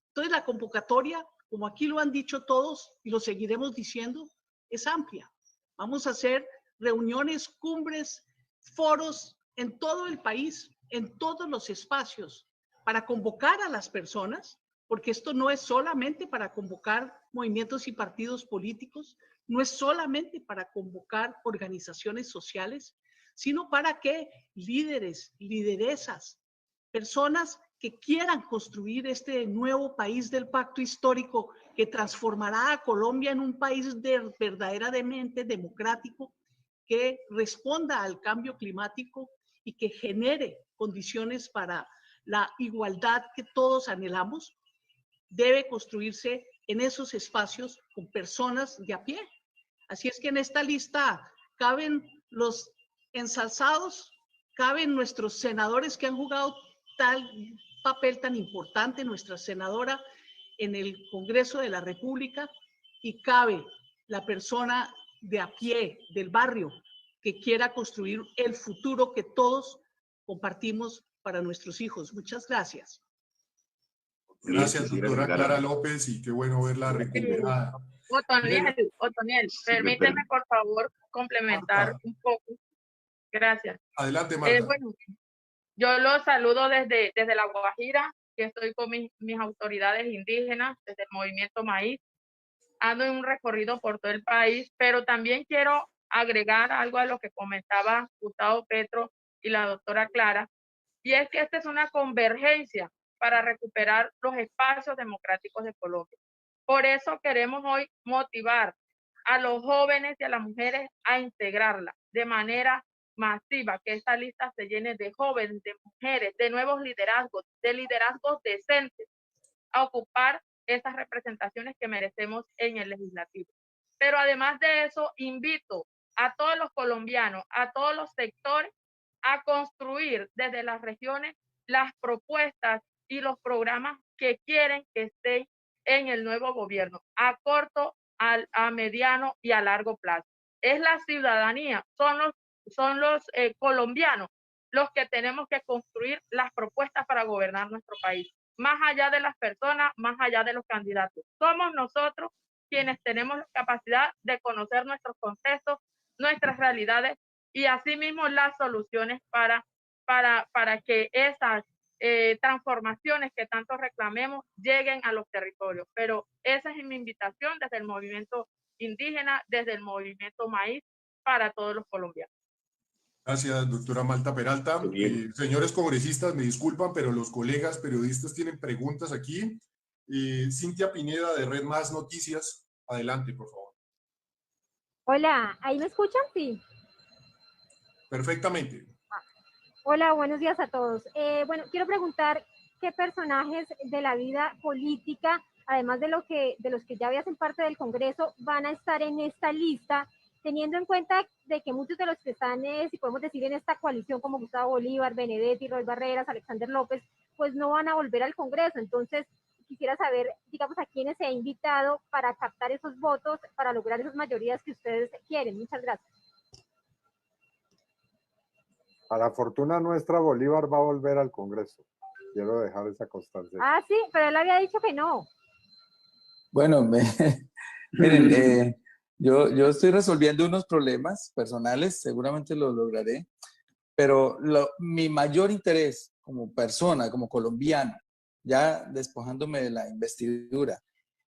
Entonces, la convocatoria, como aquí lo han dicho todos y lo seguiremos diciendo, es amplia. Vamos a hacer reuniones, cumbres, foros en todo el país, en todos los espacios, para convocar a las personas, porque esto no es solamente para convocar movimientos y partidos políticos, no es solamente para convocar organizaciones sociales, sino para que líderes, lideresas, personas que quieran construir este nuevo país del pacto histórico que transformará a Colombia en un país verdaderamente democrático, que responda al cambio climático y que genere condiciones para la igualdad que todos anhelamos, debe construirse en esos espacios con personas de a pie. Así es que en esta lista caben los ensalzados, caben nuestros senadores que han jugado tal papel tan importante, nuestra senadora en el Congreso de la República, y cabe la persona de a pie, del barrio, que quiera construir el futuro que todos compartimos para nuestros hijos. Muchas gracias. Gracias, doctora Clara López, y qué bueno verla recuperada. Otoniel, permíteme por favor complementar un poco. Gracias. Adelante, Marta. Bueno, yo los saludo desde La Guajira, que estoy con mis autoridades indígenas, desde el Movimiento Maíz. Ando en un recorrido por todo el país, pero también quiero agregar algo a lo que comentaba Gustavo Petro y la doctora Clara, y es que esta es una convergencia para recuperar los espacios democráticos de Colombia. Por eso queremos hoy motivar a los jóvenes y a las mujeres a integrarla de manera masiva, que esta lista se llene de jóvenes, de mujeres, de nuevos liderazgos, de liderazgos decentes, a ocupar esas representaciones que merecemos en el legislativo. Pero además de eso, invito a todos los colombianos, a todos los sectores, a construir desde las regiones las propuestas y los programas que quieren que estén en el nuevo gobierno, a corto, a mediano y a largo plazo. Es la ciudadanía, son los colombianos los que tenemos que construir las propuestas para gobernar nuestro país, más allá de las personas, más allá de los candidatos. Somos nosotros quienes tenemos la capacidad de conocer nuestros contextos, nuestras realidades y asimismo las soluciones para que esas transformaciones que tanto reclamemos lleguen a los territorios. Pero esa es mi invitación desde el movimiento indígena, desde el movimiento Maíz, para todos los colombianos. Gracias, doctora Malta Peralta. Señores congresistas, me disculpan, pero los colegas periodistas tienen preguntas aquí. Cintia Pineda, de Red Más Noticias. Adelante, por favor. Hola, ¿ahí me escuchan? Sí. Perfectamente. Hola, buenos días a todos. Bueno, quiero preguntar qué personajes de la vida política, además de los que ya hacen parte del Congreso, van a estar en esta lista, teniendo en cuenta de que muchos de los que están, si podemos decir, en esta coalición, como Gustavo Bolívar, Benedetti, Roy Barreras, Alexander López, pues no van a volver al Congreso. Entonces, quisiera saber, digamos, a quiénes se ha invitado para captar esos votos, para lograr esas mayorías que ustedes quieren. Muchas gracias. Para fortuna nuestra, Bolívar va a volver al Congreso. Quiero dejar esa constancia. Ah, sí, pero él había dicho que no. Bueno, miren, yo estoy resolviendo unos problemas personales, seguramente lo lograré, pero mi mayor interés como persona, como colombiano, ya despojándome de la investidura,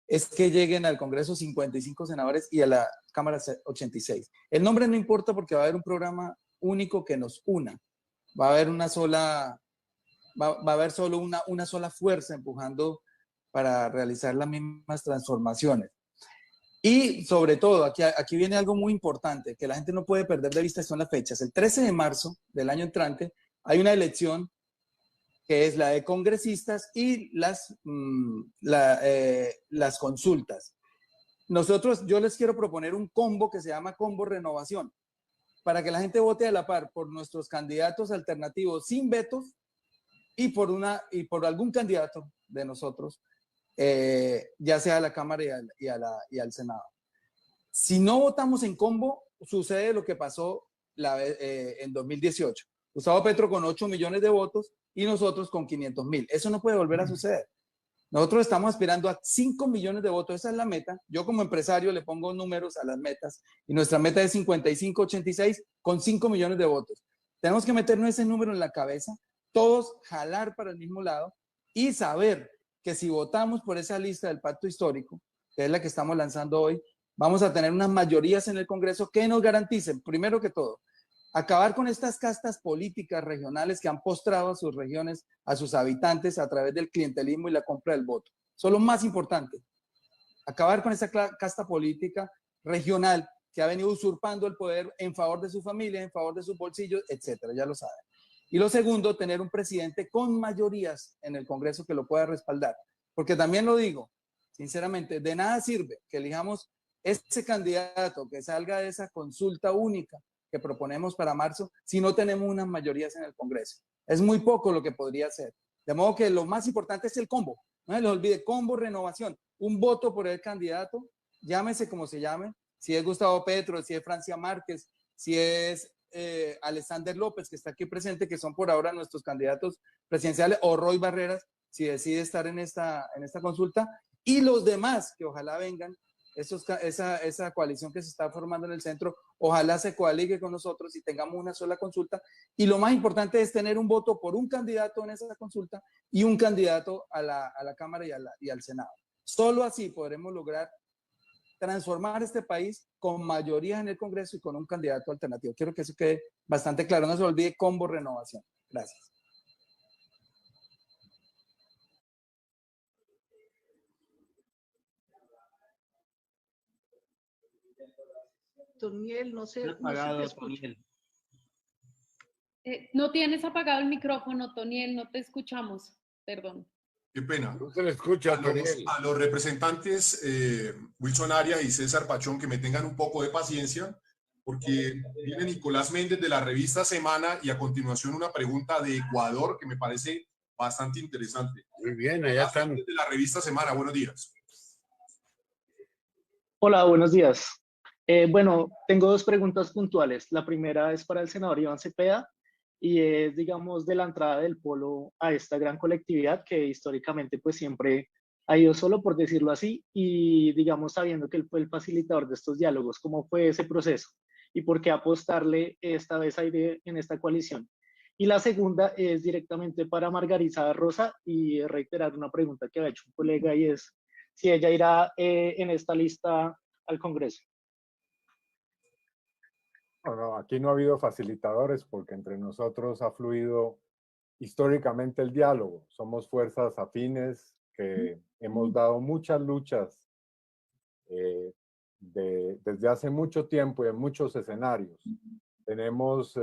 es que lleguen al Congreso 55 senadores y a la Cámara 86. El nombre no importa porque va a haber un programa único que nos una. Va a haber va a haber solo una sola fuerza empujando para realizar las mismas transformaciones. Y sobre todo, aquí viene algo muy importante que la gente no puede perder de vista, son las fechas. El 13 de marzo del año entrante hay una elección que es la de congresistas y las consultas. Yo les quiero proponer un combo que se llama Combo Renovación, para que la gente vote a la par por nuestros candidatos alternativos sin vetos y por algún candidato de nosotros, ya sea a la Cámara y al Senado. Si no votamos en combo, sucede lo que pasó en 2018. Gustavo Petro con 8 millones de votos y nosotros con 500,000. Eso no puede volver a suceder. Nosotros estamos aspirando a 5 millones de votos, esa es la meta. Yo como empresario le pongo números a las metas y nuestra meta es 55-86 con 5 millones de votos. Tenemos que meternos ese número en la cabeza, todos jalar para el mismo lado y saber que si votamos por esa lista del pacto histórico, que es la que estamos lanzando hoy, vamos a tener unas mayorías en el Congreso que nos garanticen, primero que todo, acabar con estas castas políticas regionales que han postrado a sus regiones, a sus habitantes a través del clientelismo y la compra del voto. Eso es lo más importante. Acabar con esa casta política regional que ha venido usurpando el poder en favor de su familia, en favor de sus bolsillos, etcétera, ya lo saben. Y lo segundo, tener un presidente con mayorías en el Congreso que lo pueda respaldar. Porque también lo digo, sinceramente, de nada sirve que elijamos ese candidato que salga de esa consulta única que proponemos para marzo si no tenemos unas mayorías en el Congreso. Es muy poco lo que podría ser. De modo que lo más importante es el combo. No se les olvide, combo renovación. Un voto por el candidato, llámese como se llame, si es Gustavo Petro, si es Francia Márquez, si es Alexander López, que está aquí presente, que son por ahora nuestros candidatos presidenciales, o Roy Barreras, si decide estar en esta consulta, y los demás que ojalá vengan, esa coalición que se está formando en el centro, ojalá se coaligue con nosotros y tengamos una sola consulta. Y lo más importante es tener un voto por un candidato en esa consulta y un candidato a la Cámara y al Senado. Solo así podremos lograr transformar este país con mayoría en el Congreso y con un candidato alternativo. Quiero que eso quede bastante claro. No se olvide, combo renovación. Gracias. Toniel, no sé, Apagado, no sé qué escucho. No tienes apagado el micrófono, Toniel, no te escuchamos. Perdón. Qué pena. No se le escucha, A los representantes Wilson Arias y César Pachón que me tengan un poco de paciencia, porque viene Nicolás Méndez de la revista Semana y a continuación una pregunta de Ecuador que me parece bastante interesante. Muy bien, allá están. De la revista Semana, buenos días. Hola, buenos días. Bueno, tengo dos preguntas puntuales. La primera es para el senador Iván Cepeda y es, digamos, de la entrada del Polo a esta gran colectividad que históricamente pues siempre ha ido solo, por decirlo así, y digamos sabiendo que él fue el facilitador de estos diálogos. ¿Cómo fue ese proceso? ¿Y por qué apostarle esta vez en esta coalición? Y la segunda es directamente para Margarita Rosa y reiterar una pregunta que ha hecho un colega y es si ella irá en esta lista al Congreso. No, aquí no ha habido facilitadores porque entre nosotros ha fluido históricamente el diálogo. Somos fuerzas afines que hemos dado muchas luchas desde hace mucho tiempo y en muchos escenarios. Tenemos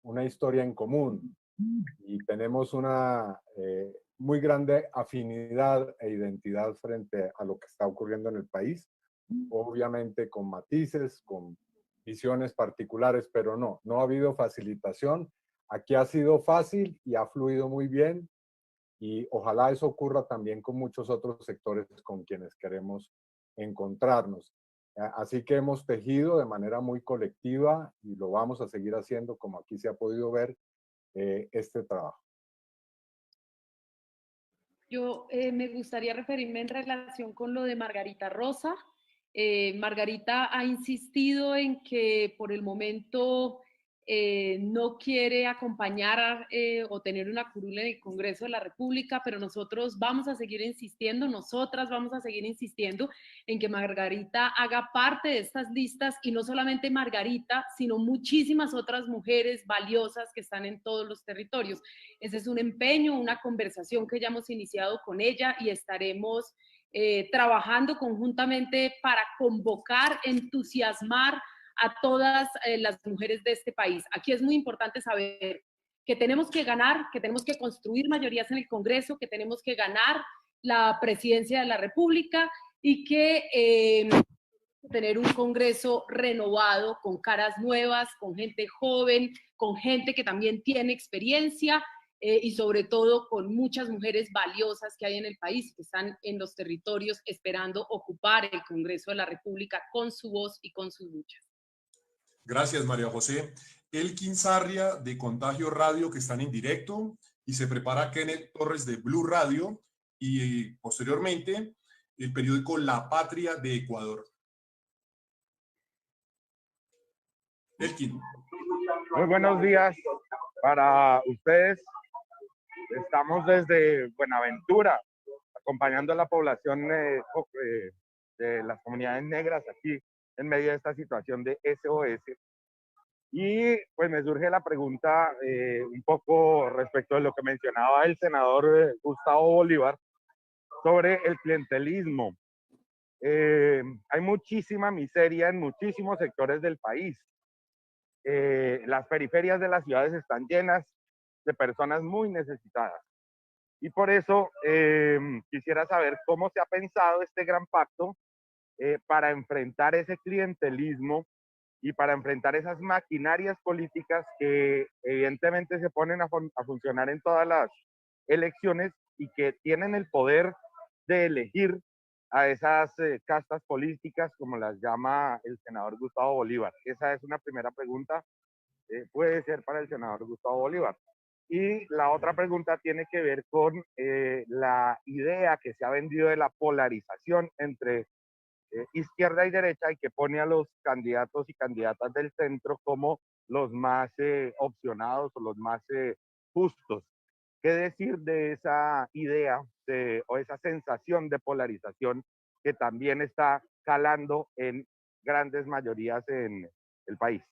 una historia en común y tenemos una muy grande afinidad e identidad frente a lo que está ocurriendo en el país, obviamente con matices, con visiones particulares, pero no ha habido facilitación. Aquí ha sido fácil y ha fluido muy bien y ojalá eso ocurra también con muchos otros sectores con quienes queremos encontrarnos. Así que hemos tejido de manera muy colectiva y lo vamos a seguir haciendo, como aquí se ha podido ver, este trabajo. Yo me gustaría referirme en relación con lo de Margarita Rosa. Margarita ha insistido en que por el momento no quiere acompañar o tener una curul en el Congreso de la República, pero nosotros vamos a seguir insistiendo, nosotras vamos a seguir insistiendo en que Margarita haga parte de estas listas y no solamente Margarita, sino muchísimas otras mujeres valiosas que están en todos los territorios. Ese es un empeño, una conversación que ya hemos iniciado con ella y estaremos trabajando conjuntamente para convocar, entusiasmar a todas las mujeres de este país. Aquí es muy importante saber que tenemos que ganar, que tenemos que construir mayorías en el Congreso, que tenemos que ganar la presidencia de la República y que tener un Congreso renovado, con caras nuevas, con gente joven, con gente que también tiene experiencia y sobre todo con muchas mujeres valiosas que hay en el país, que están en los territorios esperando ocupar el Congreso de la República con su voz y con sus luchas. Gracias, María José. Elkin Sarria de Contagio Radio, que están en directo, y se prepara Kenneth Torres de Blue Radio y posteriormente el periódico La Patria de Ecuador. Elkin. Muy buenos días para ustedes. Estamos desde Buenaventura, acompañando a la población de las comunidades negras aquí en medio de esta situación de SOS. Y pues me surge la pregunta un poco respecto de lo que mencionaba el senador Gustavo Bolívar sobre el clientelismo. Hay muchísima miseria en muchísimos sectores del país. Las periferias de las ciudades están llenas de personas muy necesitadas. Y por eso quisiera saber cómo se ha pensado este gran pacto para enfrentar ese clientelismo y para enfrentar esas maquinarias políticas que evidentemente se ponen a funcionar en todas las elecciones y que tienen el poder de elegir a esas castas políticas, como las llama el senador Gustavo Bolívar. Esa es una primera pregunta, puede ser para el senador Gustavo Bolívar. Y la otra pregunta tiene que ver con la idea que se ha vendido de la polarización entre izquierda y derecha y que pone a los candidatos y candidatas del centro como los más opcionados o los más justos. ¿Qué decir de esa idea o esa sensación de polarización que también está calando en grandes mayorías en el país?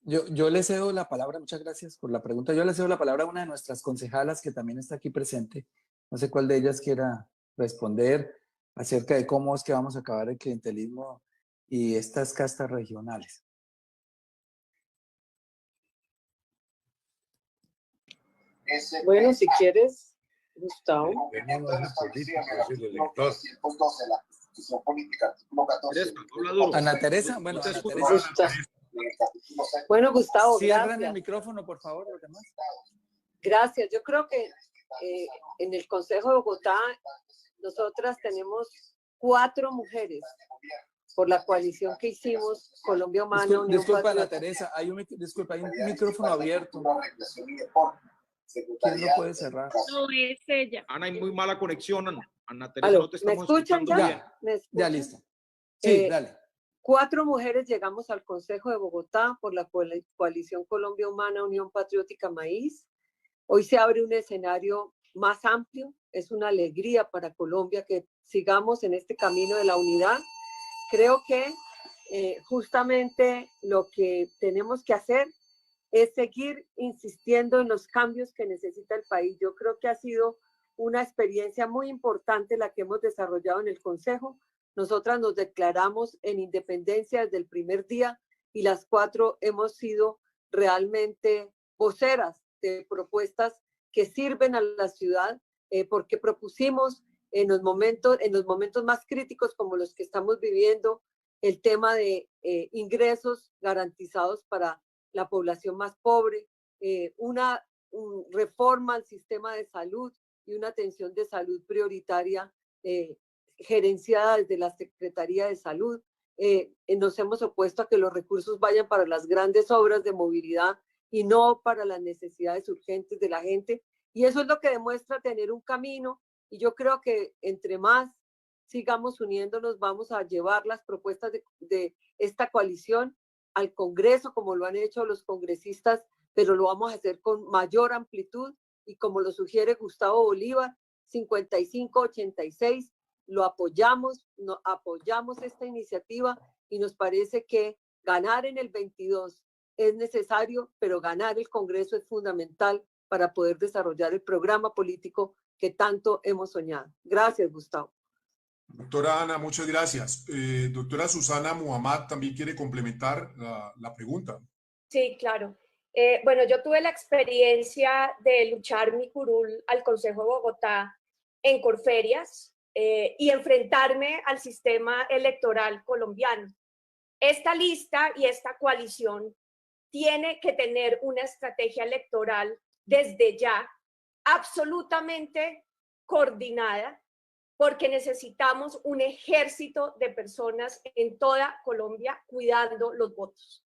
Yo le cedo la palabra, muchas gracias por la pregunta. Yo le cedo la palabra a una de nuestras concejalas que también está aquí presente. No sé cuál de ellas quiera responder acerca de cómo es que vamos a acabar el clientelismo y estas castas regionales. Bueno, si quieres, Gustavo. Ana Teresa, bueno, Ana Teresa. Bueno, Gustavo, Cierran gracias. el micrófono, por favor, los demás. Gracias. Yo creo que en el Consejo de Bogotá nosotras tenemos 4 mujeres por la coalición que hicimos Colombia Humana. Disculpa, Ana Teresa, hay un micrófono abierto. ¿Quién lo puede cerrar? No, es ella. Ana, hay muy mala conexión, Ana Teresa, ¿Aló? no te estamos ¿Me escuchan escuchando ya? bien. ¿Me escuchan? Ya, listo. Sí, dale. 4 mujeres llegamos al Consejo de Bogotá por la coalición Colombia Humana, Unión Patriótica Maíz. Hoy se abre un escenario más amplio. Es una alegría para Colombia que sigamos en este camino de la unidad. Creo que justamente lo que tenemos que hacer es seguir insistiendo en los cambios que necesita el país. Yo creo que ha sido una experiencia muy importante la que hemos desarrollado en el Consejo. Nosotras nos declaramos en independencia desde el primer día y las 4 hemos sido realmente voceras de propuestas que sirven a la ciudad, porque propusimos en los momentos más críticos como los que estamos viviendo, el tema de ingresos garantizados para la población más pobre, una reforma al sistema de salud y una atención de salud prioritaria gerenciada desde la Secretaría de Salud. Nos hemos opuesto a que los recursos vayan para las grandes obras de movilidad y no para las necesidades urgentes de la gente. Y eso es lo que demuestra tener un camino. Y yo creo que entre más sigamos uniéndonos, vamos a llevar las propuestas de esta coalición al Congreso, como lo han hecho los congresistas, pero lo vamos a hacer con mayor amplitud y como lo sugiere Gustavo Bolívar, 55-86, lo apoyamos, apoyamos esta iniciativa y nos parece que ganar en el 22 es necesario, pero ganar el Congreso es fundamental para poder desarrollar el programa político que tanto hemos soñado. Gracias, Gustavo. Doctora Ana, muchas gracias. Doctora Susana Muhammad también quiere complementar la pregunta. Sí, claro. Bueno, yo tuve la experiencia de luchar mi curul al Consejo de Bogotá en Corferias y enfrentarme al sistema electoral colombiano. Esta lista y esta coalición tiene que tener una estrategia electoral desde ya absolutamente coordinada, porque necesitamos un ejército de personas en toda Colombia cuidando los votos.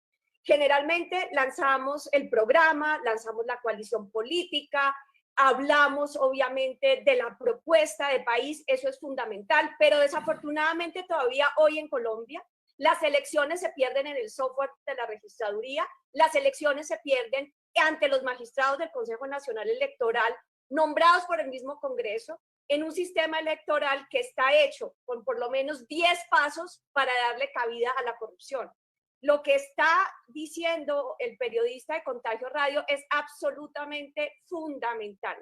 Generalmente lanzamos el programa, lanzamos la coalición política, hablamos obviamente de la propuesta de país, eso es fundamental, pero desafortunadamente todavía hoy en Colombia las elecciones se pierden en el software de la registraduría, las elecciones se pierden ante los magistrados del Consejo Nacional Electoral, nombrados por el mismo Congreso, en un sistema electoral que está hecho con por lo menos 10 pasos para darle cabida a la corrupción. Lo que está diciendo el periodista de Contagio Radio es absolutamente fundamental.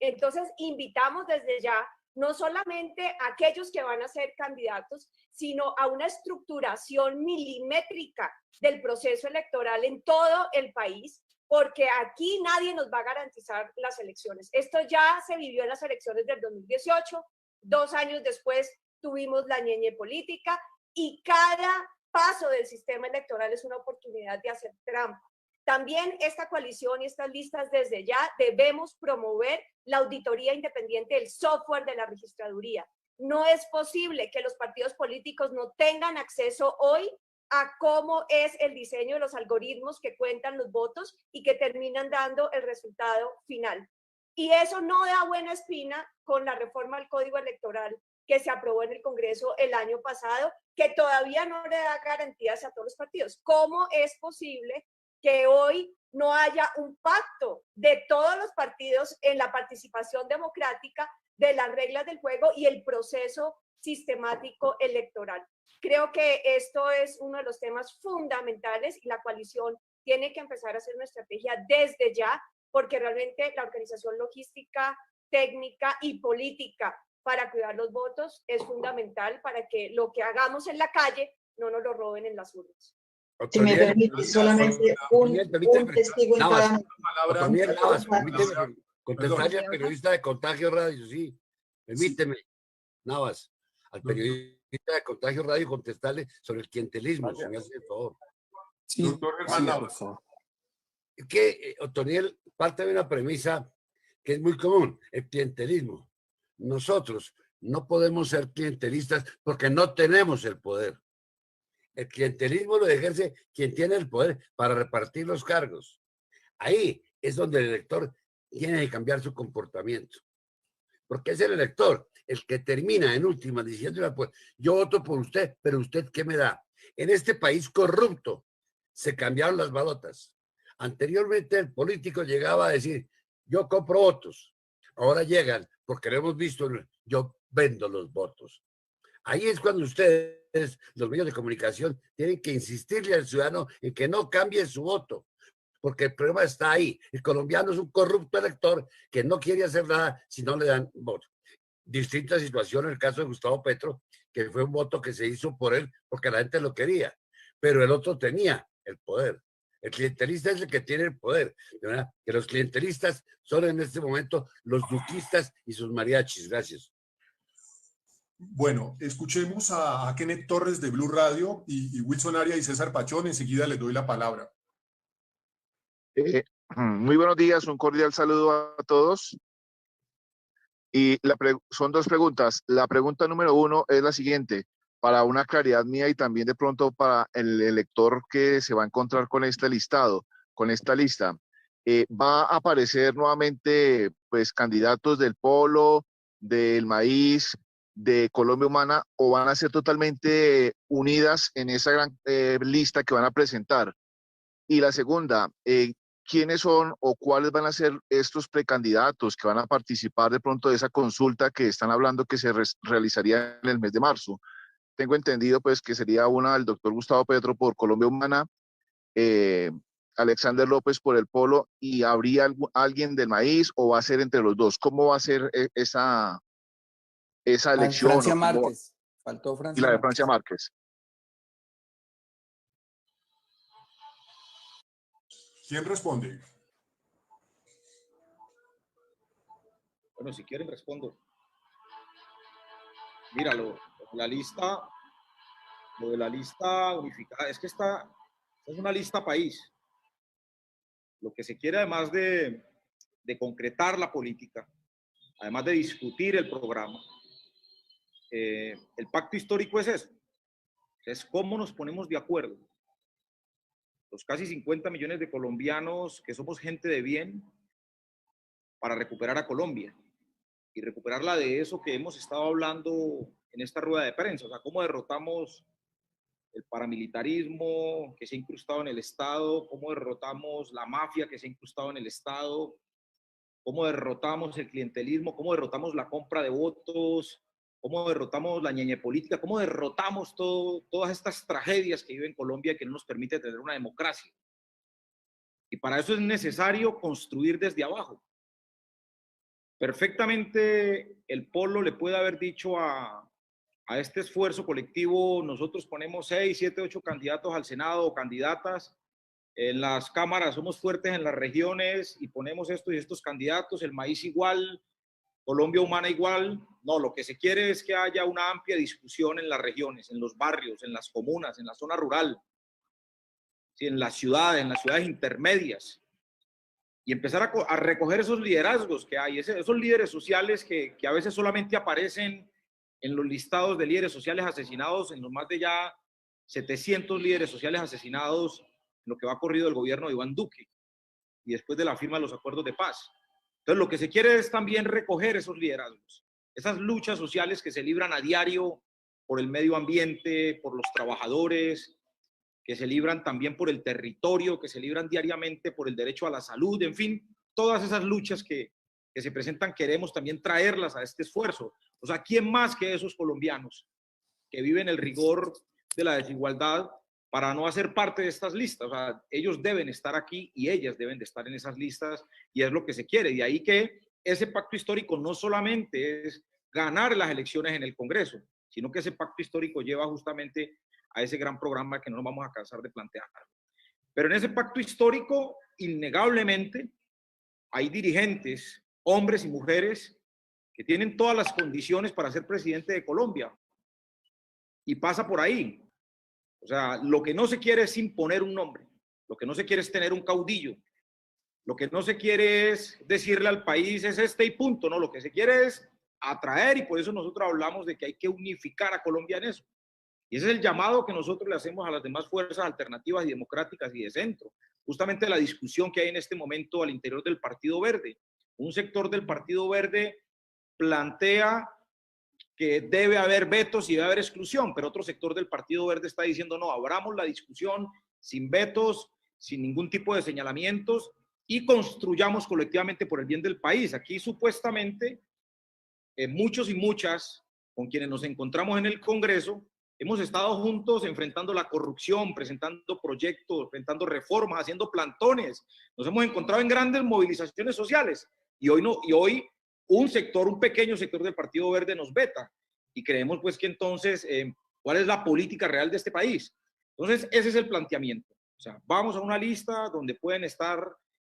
Entonces, invitamos desde ya no solamente a aquellos que van a ser candidatos, sino a una estructuración milimétrica del proceso electoral en todo el país, porque aquí nadie nos va a garantizar las elecciones. Esto ya se vivió en las elecciones del 2018, 2 años después tuvimos la ñeñe política y cada paso del sistema electoral es una oportunidad de hacer trampa. También esta coalición y estas listas desde ya debemos promover la auditoría independiente del software de la registraduría. No es posible que los partidos políticos no tengan acceso hoy a cómo es el diseño de los algoritmos que cuentan los votos y que terminan dando el resultado final. Y eso no da buena espina con la reforma al Código Electoral que se aprobó en el Congreso el año pasado, que todavía no le da garantías a todos los partidos. ¿Cómo es posible que hoy no haya un pacto de todos los partidos en la participación democrática de las reglas del juego y el proceso sistemático electoral? Creo que esto es uno de los temas fundamentales y la coalición tiene que empezar a hacer una estrategia desde ya, porque realmente la organización logística, técnica y política para cuidar los votos es fundamental para que lo que hagamos en la calle no nos lo roben en las urnas. Si me permite, solamente un testigo en cada Navas, permíteme contestarle al periodista de Contagio Radio, sí. Permíteme, Navas, al periodista de Contagio Radio contestarle sobre el clientelismo, si me hace el favor. Sí, doctor Germán Navas. Es que, Otoniel, parte de una premisa que es muy común, el clientelismo. Nosotros no podemos ser clientelistas porque no tenemos el poder. El clientelismo lo ejerce quien tiene el poder para repartir los cargos. Ahí es donde el elector tiene que cambiar su comportamiento. Porque es el elector el que termina en última diciéndole, pues, yo voto por usted, pero ¿usted qué me da? En este país corrupto se cambiaron las balotas. Anteriormente el político llegaba a decir, yo compro votos. Ahora llegan, porque lo hemos visto, yo vendo los votos. Ahí es cuando ustedes, los medios de comunicación, tienen que insistirle al ciudadano en que no cambie su voto, porque el problema está ahí. El colombiano es un corrupto elector que no quiere hacer nada si no le dan voto. Distinta situación en el caso de Gustavo Petro, que fue un voto que se hizo por él porque la gente lo quería, pero el otro tenía el poder. El clientelista es el que tiene el poder, ¿verdad? Que los clientelistas son en este momento los duquistas y sus mariachis. Gracias. Bueno, escuchemos a Kenneth Torres de Blue Radio y Wilson Aria y César Pachón. Enseguida les doy la palabra. Muy buenos días, un cordial saludo a todos. Y son dos preguntas. La pregunta número uno es la siguiente, para una claridad mía y también de pronto para el elector que se va a encontrar con este listado, con esta lista. ¿Va a aparecer nuevamente pues candidatos del Polo, del Maíz, de Colombia Humana, o van a ser totalmente unidas en esa gran lista que van a presentar? Y la segunda, ¿quiénes son o cuáles van a ser estos precandidatos que van a participar de pronto de esa consulta que están hablando que se realizaría en el mes de marzo? Tengo entendido pues que sería una del doctor Gustavo Petro por Colombia Humana, Alexander López por el Polo, y ¿habría alguien del Maíz o va a ser entre los dos? ¿Cómo va a ser esa elección? Francia Márquez. Faltó Francia. Y la de Francia Márquez. ¿Quién responde? Bueno, si quieren respondo. Míralo, la lista, lo de la lista unificada, es que esta es una lista país. Lo que se quiere, además de concretar la política, además de discutir el programa, el pacto histórico es eso, es cómo nos ponemos de acuerdo. Los casi 50 millones de colombianos que somos gente de bien para recuperar a Colombia y recuperarla de eso que hemos estado hablando en esta rueda de prensa, o sea, cómo derrotamos el paramilitarismo que se ha incrustado en el Estado, cómo derrotamos la mafia que se ha incrustado en el Estado, cómo derrotamos el clientelismo, cómo derrotamos la compra de votos, cómo derrotamos la ñeñe política, cómo derrotamos todas estas tragedias que vive en Colombia y que no nos permite tener una democracia. Y para eso es necesario construir desde abajo. Perfectamente el Polo le puede haber dicho a este esfuerzo colectivo, nosotros ponemos 6, 7, 8 candidatos al Senado o candidatas, en las cámaras somos fuertes en las regiones y ponemos estos y estos candidatos, el Maíz igual, Colombia Humana igual. No, lo que se quiere es que haya una amplia discusión en las regiones, en los barrios, en las comunas, en la zona rural, ¿sí? En las ciudades intermedias, y empezar a recoger esos liderazgos que hay, esos líderes sociales que a veces solamente aparecen en los listados de líderes sociales asesinados, en los más de ya 700 líderes sociales asesinados en lo que va corrido el gobierno de Iván Duque y después de la firma de los acuerdos de paz. Entonces, lo que se quiere es también recoger esos liderazgos, esas luchas sociales que se libran a diario por el medio ambiente, por los trabajadores, que se libran también por el territorio, que se libran diariamente por el derecho a la salud, en fin, todas esas luchas que se presentan queremos también traerlas a este esfuerzo. O sea, ¿quién más que esos colombianos que viven el rigor de la desigualdad para no hacer parte de estas listas? O sea, ellos deben estar aquí y ellas deben de estar en esas listas y es lo que se quiere. De ahí que ese pacto histórico no solamente es ganar las elecciones en el Congreso, sino que ese pacto histórico lleva justamente a ese gran programa que no nos vamos a cansar de plantear. Pero en ese pacto histórico, innegablemente, hay dirigentes, hombres y mujeres, que tienen todas las condiciones para ser presidente de Colombia. Y pasa por ahí. O sea, lo que no se quiere es imponer un nombre, lo que no se quiere es tener un caudillo, lo que no se quiere es decirle al país es este y punto, no, lo que se quiere es atraer, y por eso nosotros hablamos de que hay que unificar a Colombia en eso. Y ese es el llamado que nosotros le hacemos a las demás fuerzas alternativas y democráticas y de centro. Justamente la discusión que hay en este momento al interior del Partido Verde. Un sector del Partido Verde plantea que debe haber vetos y debe haber exclusión, pero otro sector del Partido Verde está diciendo no, abramos la discusión sin vetos, sin ningún tipo de señalamientos y construyamos colectivamente por el bien del país. Aquí supuestamente muchos y muchas con quienes nos encontramos en el Congreso hemos estado juntos enfrentando la corrupción, presentando proyectos, enfrentando reformas, haciendo plantones. Nos hemos encontrado en grandes movilizaciones sociales y hoy un pequeño sector del Partido Verde nos veta y creemos pues que entonces cuál es la política real de este país. Entonces ese es el planteamiento. O sea, vamos a una lista donde pueden estar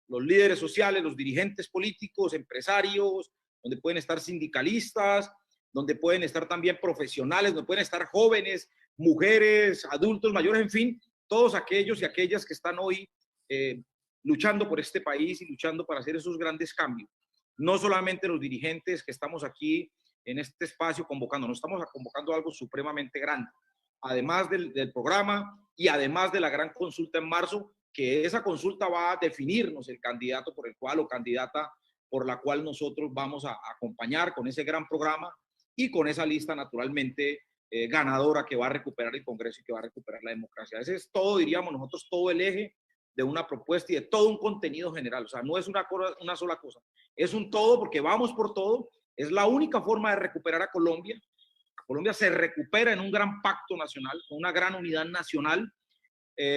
los líderes sociales, los dirigentes políticos, empresarios, donde pueden estar sindicalistas, donde pueden estar también profesionales, donde pueden estar jóvenes, mujeres, adultos, mayores, en fin, todos aquellos y aquellas que están hoy luchando por este país y luchando para hacer esos grandes cambios. No solamente los dirigentes que estamos aquí en este espacio convocando, nos estamos convocando algo supremamente grande, además del programa y además de la gran consulta en marzo, que esa consulta va a definirnos el candidato por el cual o candidata por la cual nosotros vamos a acompañar con ese gran programa y con esa lista naturalmente ganadora que va a recuperar el Congreso y que va a recuperar la democracia. Ese es todo, diríamos nosotros, todo el eje de una propuesta y de todo un contenido general. O sea, no es una sola cosa, es un todo porque vamos por todo. Es la única forma de recuperar a Colombia. Colombia se recupera en un gran pacto nacional, con una gran unidad nacional,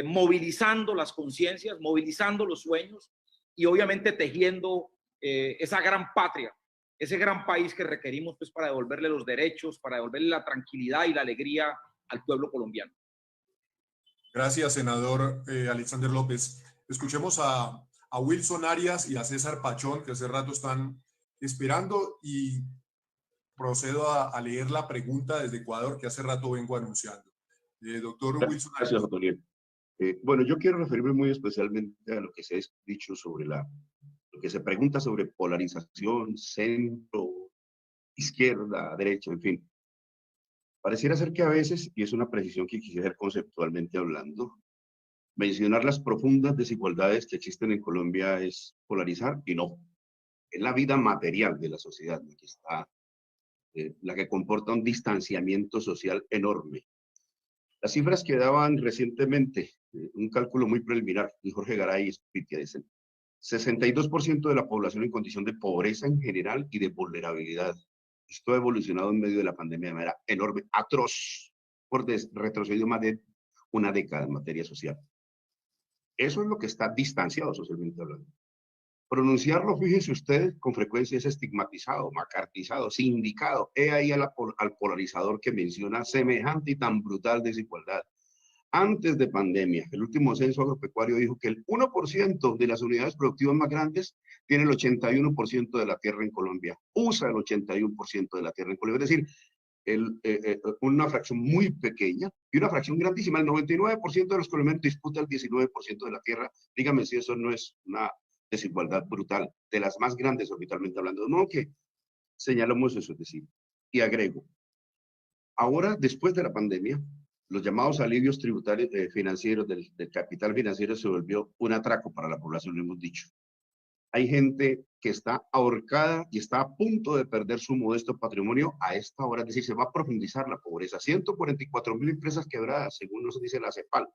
movilizando las conciencias, movilizando los sueños y obviamente tejiendo esa gran patria, ese gran país que requerimos pues, para devolverle los derechos, para devolverle la tranquilidad y la alegría al pueblo colombiano. Gracias, senador Alexander López. Escuchemos a Wilson Arias y a César Pachón, que hace rato están esperando, y procedo a leer la pregunta desde Ecuador, que hace rato vengo anunciando. Doctor Wilson Arias. Gracias, Otoniel. Bueno, yo quiero referirme muy especialmente a lo que se ha dicho sobre lo que se pregunta sobre polarización, centro, izquierda, derecha, en fin. Pareciera ser que a veces, y es una precisión que quisiera hacer conceptualmente hablando, mencionar las profundas desigualdades que existen en Colombia es polarizar, y no. Es la vida material de la sociedad la que está, la que comporta un distanciamiento social enorme. Las cifras que daban recientemente, un cálculo muy preliminar, de Jorge Garay y Spitia, dicen 62% de la población en condición de pobreza en general y de vulnerabilidad. Esto ha evolucionado en medio de la pandemia de manera enorme, atroz, por retrocedido más de una década en materia social. Eso es lo que está distanciado socialmente hablando. Pronunciarlo, fíjese usted, con frecuencia es estigmatizado, macartizado, sindicado. He ahí al polarizador que menciona semejante y tan brutal desigualdad. Antes de pandemia, el último censo agropecuario dijo que el 1% de las unidades productivas más grandes tiene el 81% de la tierra en Colombia. Usa el 81% de la tierra en Colombia. Es decir, una fracción muy pequeña y una fracción grandísima. El 99% de los colombianos disputa el 19% de la tierra. Dígame si eso no es una desigualdad brutal, de las más grandes orbitalmente hablando. No que señalamos eso, es decir, y agrego, ahora, después de la pandemia, los llamados alivios tributarios financieros del capital financiero se volvió un atraco para la población, lo hemos dicho. Hay gente que está ahorcada y está a punto de perder su modesto patrimonio a esta hora, es decir, se va a profundizar la pobreza. 144.000 empresas quebradas, según nos dice la CEPAL.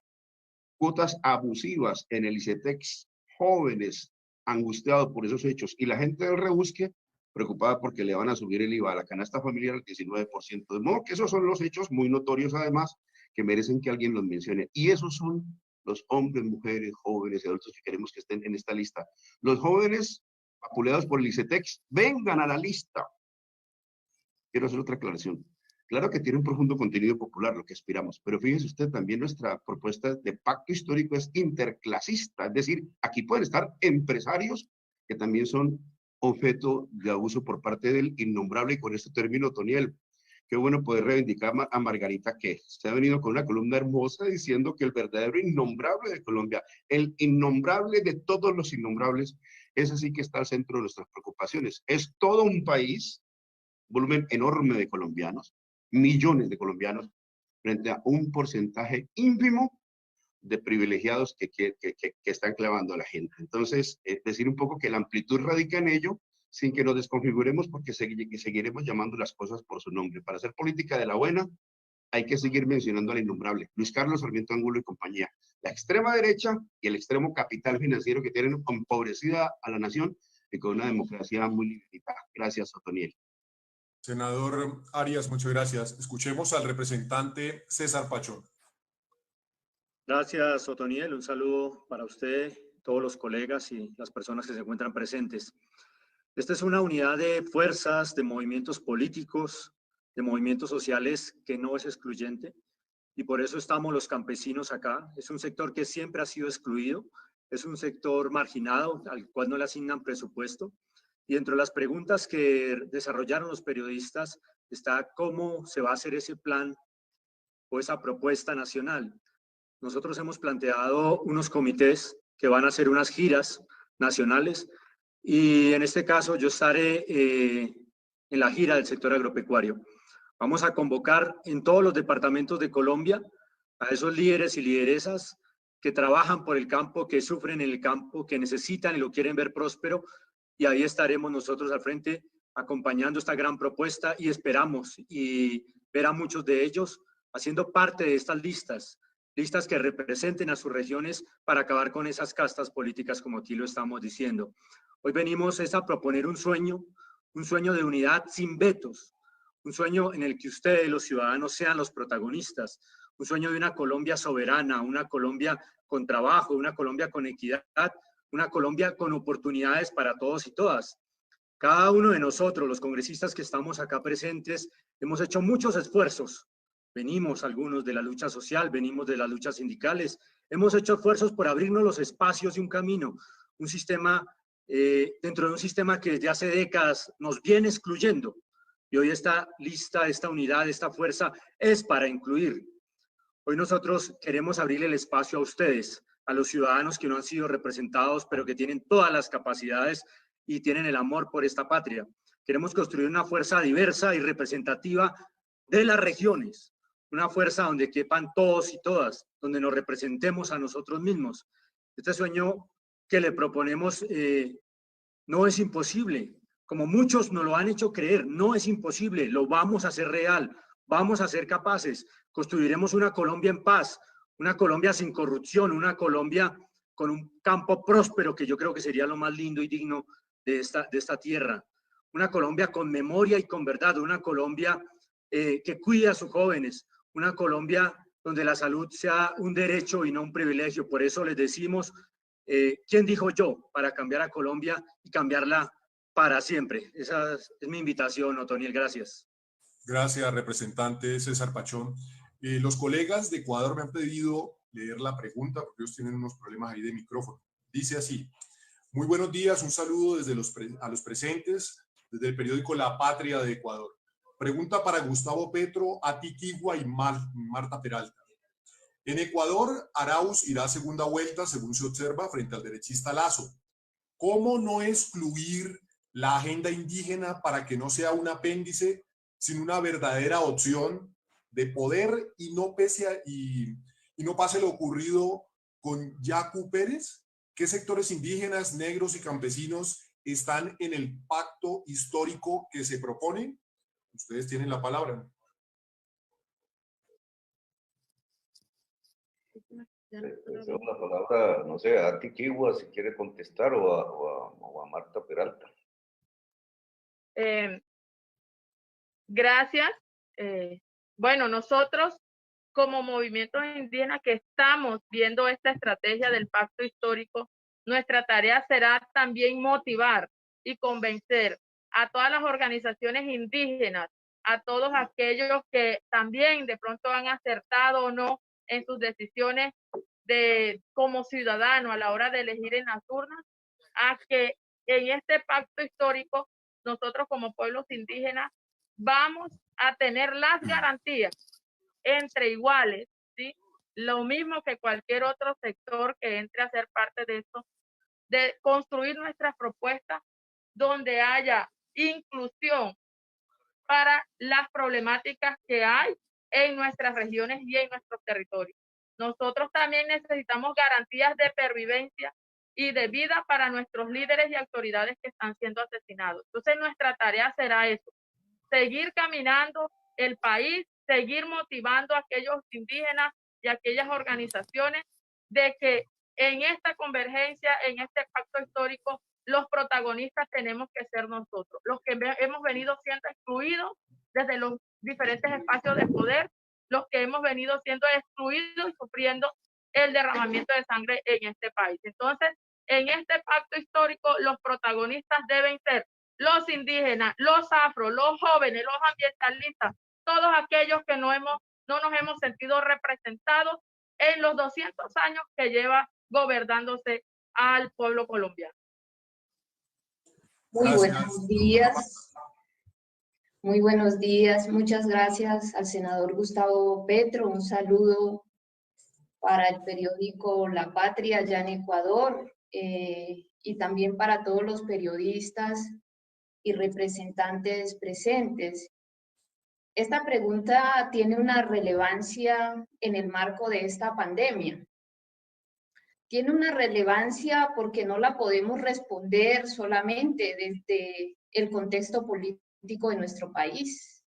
Cuotas abusivas en el ICETEX, jóvenes angustiados por esos hechos, y la gente del rebusque preocupada porque le van a subir el IVA a la canasta familiar al 19%. De modo que esos son los hechos muy notorios, además, que merecen que alguien los mencione. Y esos son los hombres, mujeres, jóvenes y adultos que queremos que estén en esta lista. Los jóvenes vapuleados por el ICETEX, vengan a la lista. Quiero hacer otra aclaración. Claro que tiene un profundo contenido popular, lo que aspiramos, pero fíjese usted, también nuestra propuesta de pacto histórico es interclasista, es decir, aquí pueden estar empresarios que también son objeto de abuso por parte del innombrable, y con este término, Toniel, qué bueno poder reivindicar a Margarita, que se ha venido con una columna hermosa diciendo que el verdadero innombrable de Colombia, el innombrable de todos los innombrables, es así que está al centro de nuestras preocupaciones. Es todo un país, volumen enorme de colombianos, millones de colombianos, frente a un porcentaje ínfimo de privilegiados que están clavando a la gente. Entonces, decir un poco que la amplitud radica en ello, sin que nos desconfiguremos, porque seguiremos llamando las cosas por su nombre. Para hacer política de la buena, hay que seguir mencionando al innombrable, Luis Carlos Sarmiento Angulo y compañía. La extrema derecha y el extremo capital financiero que tienen empobrecida a la nación y con una democracia muy limitada. Gracias, Otoniel. Senador Arias, muchas gracias. Escuchemos al representante César Pachón. Gracias, Otoniel. Un saludo para usted, todos los colegas y las personas que se encuentran presentes. Esta es una unidad de fuerzas, de movimientos políticos, de movimientos sociales que no es excluyente, y por eso estamos los campesinos acá. Es un sector que siempre ha sido excluido, es un sector marginado al cual no le asignan presupuesto, y entre las preguntas que desarrollaron los periodistas está cómo se va a hacer ese plan o esa propuesta nacional. Nosotros hemos planteado unos comités que van a hacer unas giras nacionales, y en este caso yo estaré en la gira del sector agropecuario. Vamos a convocar en todos los departamentos de Colombia a esos líderes y lideresas que trabajan por el campo, que sufren en el campo, que necesitan y lo quieren ver próspero, y ahí estaremos nosotros al frente acompañando esta gran propuesta, y esperamos y ver a muchos de ellos haciendo parte de estas listas que representen a sus regiones para acabar con esas castas políticas, como aquí lo estamos diciendo. Hoy venimos a proponer un sueño de unidad sin vetos, un sueño en el que ustedes, los ciudadanos, sean los protagonistas, un sueño de una Colombia soberana, una Colombia con trabajo, una Colombia con equidad, una Colombia con oportunidades para todos y todas. Cada uno de nosotros, los congresistas que estamos acá presentes, hemos hecho muchos esfuerzos. Venimos algunos de la lucha social, venimos de las luchas sindicales, hemos hecho esfuerzos por abrirnos los espacios y un camino, un sistema, dentro de un sistema que desde hace décadas nos viene excluyendo. Y hoy esta lista, esta unidad, esta fuerza es para incluir. Hoy nosotros queremos abrirle el espacio a ustedes, a los ciudadanos que no han sido representados, pero que tienen todas las capacidades y tienen el amor por esta patria. Queremos construir una fuerza diversa y representativa de las regiones, una fuerza donde quepan todos y todas, donde nos representemos a nosotros mismos. Este sueño que le proponemos no es imposible, como muchos nos lo han hecho creer, no es imposible, lo vamos a hacer real, vamos a ser capaces, construiremos una Colombia en paz, una Colombia sin corrupción, una Colombia con un campo próspero, que yo creo que sería lo más lindo y digno de esta tierra, una Colombia con memoria y con verdad, una Colombia que cuida a sus jóvenes, una Colombia donde la salud sea un derecho y no un privilegio. Por eso les decimos, ¿quién dijo yo? Para cambiar a Colombia y cambiarla para siempre. Esa es mi invitación, Otoniel. Gracias. Gracias, representante César Pachón. Los colegas de Ecuador me han pedido leer la pregunta porque ellos tienen unos problemas ahí de micrófono. Dice así: muy buenos días, un saludo desde a los presentes, desde el periódico La Patria de Ecuador. Pregunta para Gustavo Petro, Atiquigua y Marta Peralta. En Ecuador, Arauz irá a segunda vuelta, según se observa, frente al derechista Lasso. ¿Cómo no excluir la agenda indígena para que no sea un apéndice, sino una verdadera opción de poder y no pase lo ocurrido con Yacu Pérez? ¿Qué sectores indígenas, negros y campesinos están en el pacto histórico que se propone? Ustedes tienen la palabra. Cedo la palabra, no sé, a Atiquigua si quiere contestar o a Marta Peralta. Gracias. Bueno, nosotros como movimientos indígenas que estamos viendo esta estrategia del pacto histórico, nuestra tarea será también motivar y convencer a todas las organizaciones indígenas a todos aquellos que también de pronto han acertado o no en sus decisiones como ciudadano a la hora de elegir en las urnas, a que en este pacto histórico nosotros como pueblos indígenas vamos a tener las garantías entre iguales, ¿sí? Lo mismo que cualquier otro sector que entre a ser parte de esto, de construir nuestras propuestas donde haya inclusión para las problemáticas que hay en nuestras regiones y en nuestros territorios. Nosotros también necesitamos garantías de pervivencia y de vida para nuestros líderes y autoridades que están siendo asesinados. Entonces nuestra tarea será eso, seguir caminando el país, seguir motivando a aquellos indígenas y a aquellas organizaciones de que en esta convergencia, en este pacto histórico, los protagonistas tenemos que ser nosotros, los que hemos venido siendo excluidos desde los diferentes espacios de poder, los que hemos venido siendo excluidos y sufriendo el derramamiento de sangre en este país. Entonces, en este pacto histórico, los protagonistas deben ser los indígenas, los afro, los jóvenes, los ambientalistas, todos aquellos que no nos hemos sentido representados en los 200 años que lleva gobernándose al pueblo colombiano. Muy buenos días. Muy buenos días. Muchas gracias al senador Gustavo Petro. Un saludo para el periódico La Patria allá en Ecuador y también para todos los periodistas y representantes presentes. Esta pregunta tiene una relevancia en el marco de esta pandemia. Tiene una relevancia porque no la podemos responder solamente desde el contexto político de nuestro país.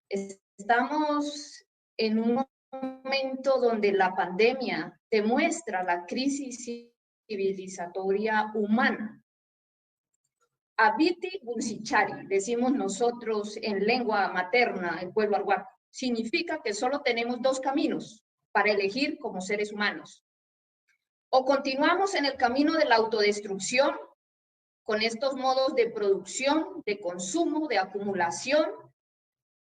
Estamos en un momento donde la pandemia demuestra la crisis civilizatoria humana. Abiti Bunsichari, decimos nosotros en lengua materna, el pueblo arhuaco, significa que solo tenemos dos caminos para elegir como seres humanos. O continuamos en el camino de la autodestrucción, con estos modos de producción, de consumo, de acumulación,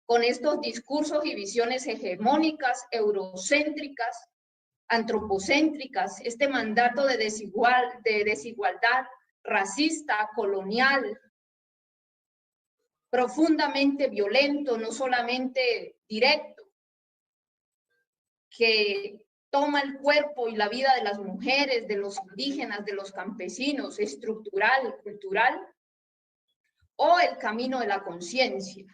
con estos discursos y visiones hegemónicas, eurocéntricas, antropocéntricas, este mandato de desigualdad racista, colonial, profundamente violento, no solamente directo, que toma el cuerpo y la vida de las mujeres, de los indígenas, de los campesinos, estructural, cultural, o el camino de la conciencia.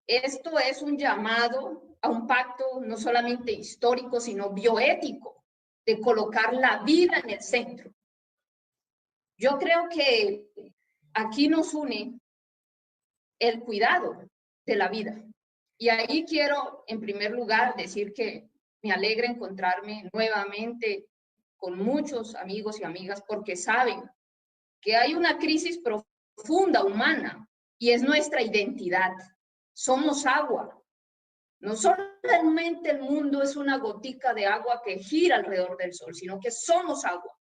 Esto es un llamado a un pacto no solamente histórico, sino bioético, de colocar la vida en el centro. Yo creo que aquí nos une el cuidado de la vida. Y ahí quiero, en primer lugar, decir que me alegra encontrarme nuevamente con muchos amigos y amigas porque saben que hay una crisis profunda humana y es nuestra identidad. Somos agua. No solamente el mundo es una gotica de agua que gira alrededor del sol, sino que somos agua.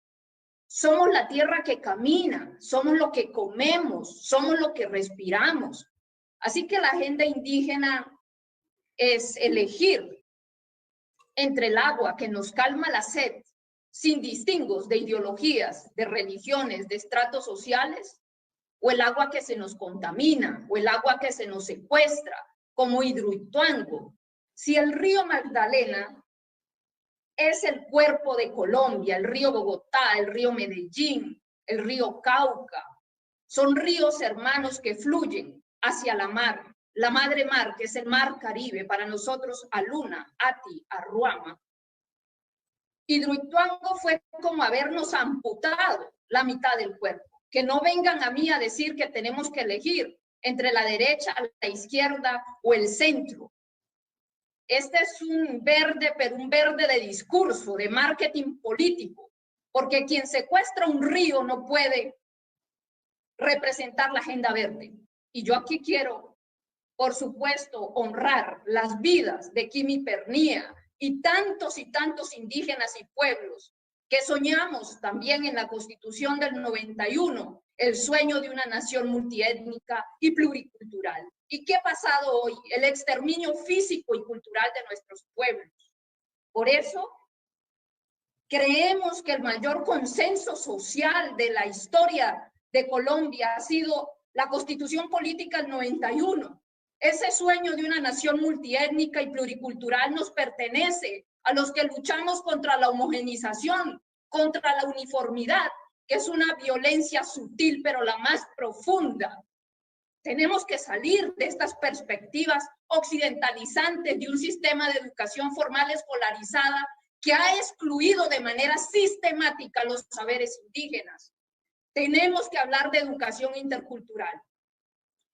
Somos la tierra que camina, somos lo que comemos, somos lo que respiramos. Así que la agenda indígena es elegir entre el agua que nos calma la sed, sin distingos de ideologías, de religiones, de estratos sociales, o el agua que se nos contamina, o el agua que se nos secuestra, como Hidroituango. Si el río Magdalena es el cuerpo de Colombia, el río Bogotá, el río Medellín, el río Cauca, son ríos hermanos que fluyen hacia la madre mar, que es el mar Caribe, para nosotros Aluna, Ati, Arruama. Hidroituango fue como habernos amputado la mitad del cuerpo. Que no vengan a mí a decir que tenemos que elegir entre la derecha, la izquierda o el centro. Este es un verde, pero un verde de discurso, de marketing político, porque quien secuestra un río no puede representar la agenda verde. Y yo aquí quiero, por supuesto, honrar las vidas de Quimi Pernía y tantos indígenas y pueblos que soñamos también en la Constitución del 91, el sueño de una nación multiétnica y pluricultural. ¿Y qué ha pasado hoy? El exterminio físico y cultural de nuestros pueblos. Por eso, creemos que el mayor consenso social de la historia de Colombia ha sido la Constitución Política del 91. Ese sueño de una nación multiétnica y pluricultural nos pertenece a los que luchamos contra la homogenización, contra la uniformidad, que es una violencia sutil, pero la más profunda. Tenemos que salir de estas perspectivas occidentalizantes de un sistema de educación formal escolarizada que ha excluido de manera sistemática los saberes indígenas. Tenemos que hablar de educación intercultural.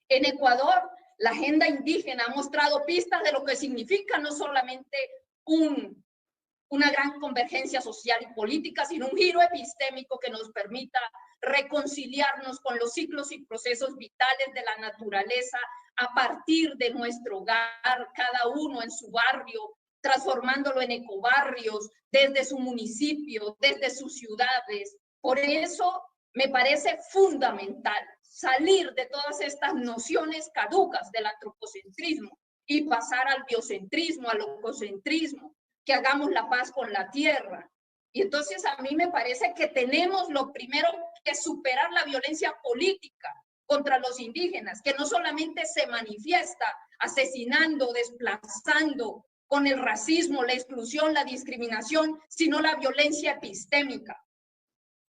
En Ecuador, la agenda indígena ha mostrado pistas de lo que significa no solamente una gran convergencia social y política, sino un giro epistémico que nos permita reconciliarnos con los ciclos y procesos vitales de la naturaleza a partir de nuestro hogar, cada uno en su barrio, transformándolo en ecobarrios, desde su municipio, desde sus ciudades. Por eso me parece fundamental salir de todas estas nociones caducas del antropocentrismo y pasar al biocentrismo, al ecocentrismo, que hagamos la paz con la tierra. Y entonces a mí me parece que tenemos lo primero que superar la violencia política contra los indígenas, que no solamente se manifiesta asesinando, desplazando, con el racismo, la exclusión, la discriminación, sino la violencia epistémica,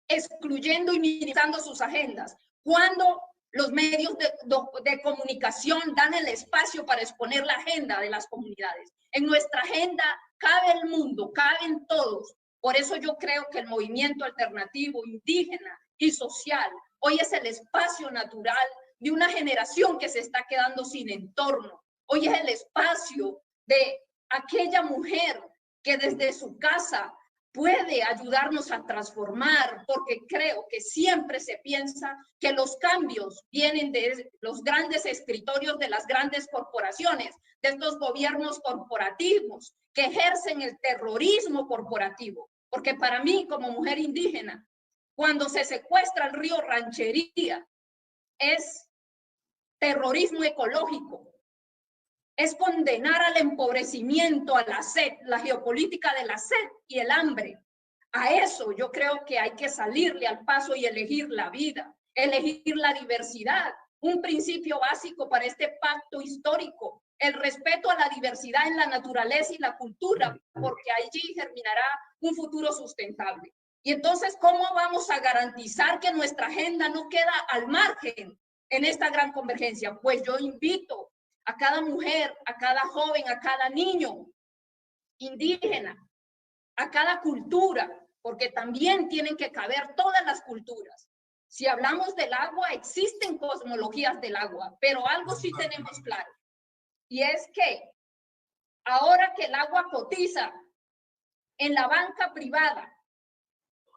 excluyendo y minimizando sus agendas. Cuando los medios de comunicación dan el espacio para exponer la agenda de las comunidades. En nuestra agenda cabe el mundo, caben todos. Por eso yo creo que el movimiento alternativo, indígena y social, hoy es el espacio natural de una generación que se está quedando sin entorno. Hoy es el espacio de aquella mujer que desde su casa puede ayudarnos a transformar, porque creo que siempre se piensa que los cambios vienen de los grandes escritorios de las grandes corporaciones, de estos gobiernos corporativos que ejercen el terrorismo corporativo. Porque para mí, como mujer indígena, cuando se secuestra el río Ranchería, es terrorismo ecológico. Es condenar al empobrecimiento, a la sed, la geopolítica de la sed y el hambre. A eso yo creo que hay que salirle al paso y elegir la vida, elegir la diversidad, un principio básico para este pacto histórico, el respeto a la diversidad en la naturaleza y la cultura, porque allí germinará un futuro sustentable. Y entonces, ¿cómo vamos a garantizar que nuestra agenda no queda al margen en esta gran convergencia? Pues yo invito a cada mujer, a cada joven, a cada niño indígena, a cada cultura, porque también tienen que caber todas las culturas. Si hablamos del agua, existen cosmologías del agua, pero algo sí tenemos claro, y es que ahora que el agua cotiza en la banca privada,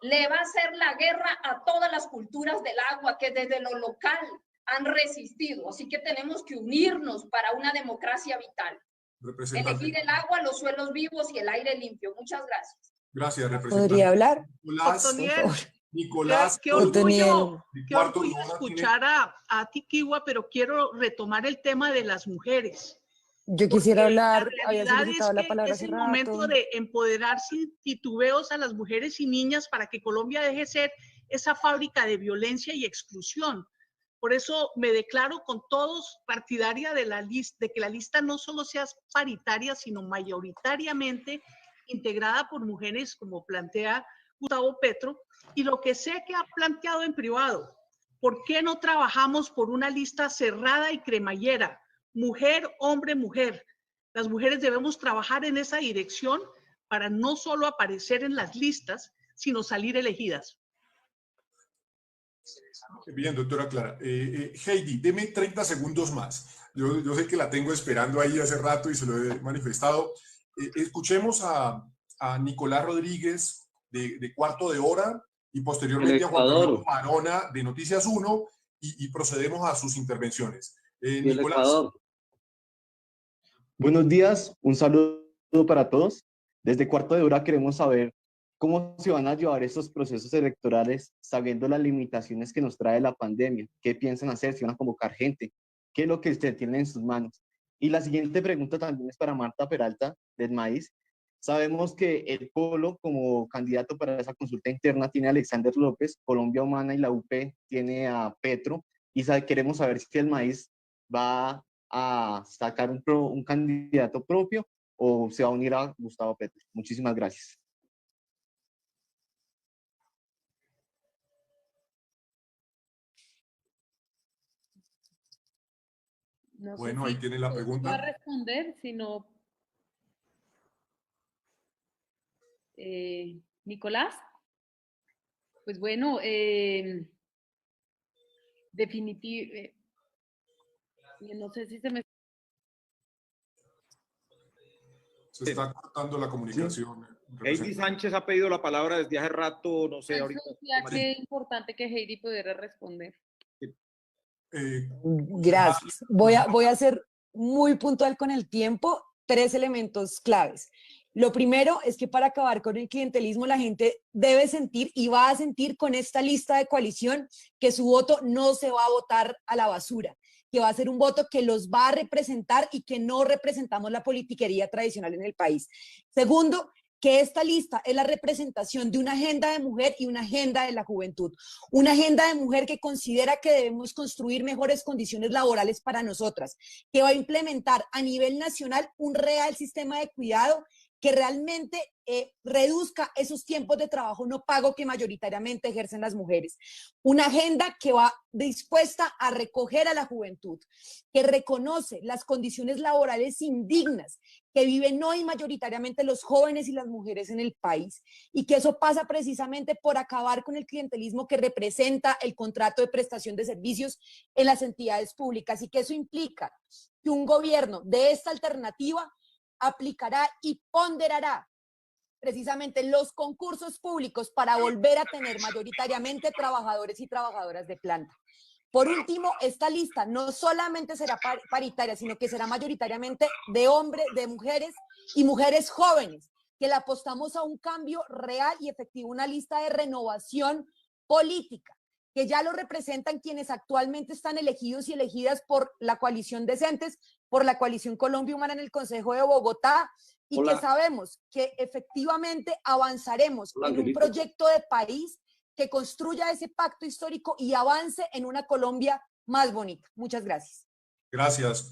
le va a hacer la guerra a todas las culturas del agua que desde lo local han resistido. Así que tenemos que unirnos para una democracia vital. Elegir el agua, los suelos vivos y el aire limpio. Muchas gracias. Gracias, representante. ¿Podría hablar? Nicolás, qué orgullo escuchar a Tiquigua, pero quiero retomar el tema de las mujeres. Yo quisiera hablar, había solicitado la palabra hace rato. Es el momento de empoderar sin titubeos a las mujeres y niñas para que Colombia deje de ser esa fábrica de violencia y exclusión. Por eso me declaro con todos partidaria de que la lista no solo sea paritaria, sino mayoritariamente integrada por mujeres, como plantea Gustavo Petro, y lo que sé que ha planteado en privado. ¿Por qué no trabajamos por una lista cerrada y cremallera? Mujer, hombre, mujer. Las mujeres debemos trabajar en esa dirección para no solo aparecer en las listas, sino salir elegidas. Bien, doctora Clara. Heidi, deme 30 segundos más. Yo sé que la tengo esperando ahí hace rato y se lo he manifestado. Escuchemos a Nicolás Rodríguez de Cuarto de Hora y posteriormente a Juan Carlos Marona de Noticias 1 y procedemos a sus intervenciones. Nicolás. Buenos días, un saludo para todos. Desde Cuarto de Hora queremos saber ¿Cómo se van a llevar estos procesos electorales sabiendo las limitaciones que nos trae la pandemia? ¿Qué piensan hacer? ¿Si van a convocar gente? ¿Qué es lo que usted tiene en sus manos? Y la siguiente pregunta también es para Marta Peralta, del Maíz. Sabemos que el Polo, como candidato para esa consulta interna, tiene a Alexander López, Colombia Humana y la UP tiene a Petro, y queremos saber si el Maíz va a sacar un candidato propio o se va a unir a Gustavo Petro. Muchísimas gracias. No Bueno, sé ahí si tiene la va a pregunta. responder, si no. Nicolás. Pues bueno, definitivo, no sé si se me... Se está cortando la comunicación. Heidi Sánchez ha pedido la palabra desde hace rato, no sé, ahorita. Qué importante que Heidi pudiera responder. Gracias. Voy a ser muy puntual con el tiempo. 3 elementos claves. Lo primero es que para acabar con el clientelismo la gente debe sentir y va a sentir con esta lista de coalición que su voto no se va a botar a la basura, que va a ser un voto que los va a representar y que no representamos la politiquería tradicional en el país. Segundo, que esta lista es la representación de una agenda de mujer y una agenda de la juventud. Una agenda de mujer que considera que debemos construir mejores condiciones laborales para nosotras, que va a implementar a nivel nacional un real sistema de cuidado que realmente reduzca esos tiempos de trabajo no pago que mayoritariamente ejercen las mujeres. Una agenda que va dispuesta a recoger a la juventud, que reconoce las condiciones laborales indignas que viven hoy mayoritariamente los jóvenes y las mujeres en el país, y que eso pasa precisamente por acabar con el clientelismo que representa el contrato de prestación de servicios en las entidades públicas, y que eso implica que un gobierno de esta alternativa aplicará y ponderará precisamente los concursos públicos para volver a tener mayoritariamente trabajadores y trabajadoras de planta. Por último, esta lista no solamente será paritaria, sino que será mayoritariamente de hombres, de mujeres y mujeres jóvenes, que le apostamos a un cambio real y efectivo, una lista de renovación política, que ya lo representan quienes actualmente están elegidos y elegidas por la coalición Decentes, por la coalición Colombia Humana en el Consejo de Bogotá, y que sabemos que efectivamente avanzaremos en un proyecto de país que construya ese pacto histórico y avance en una Colombia más bonita. Muchas gracias. Gracias,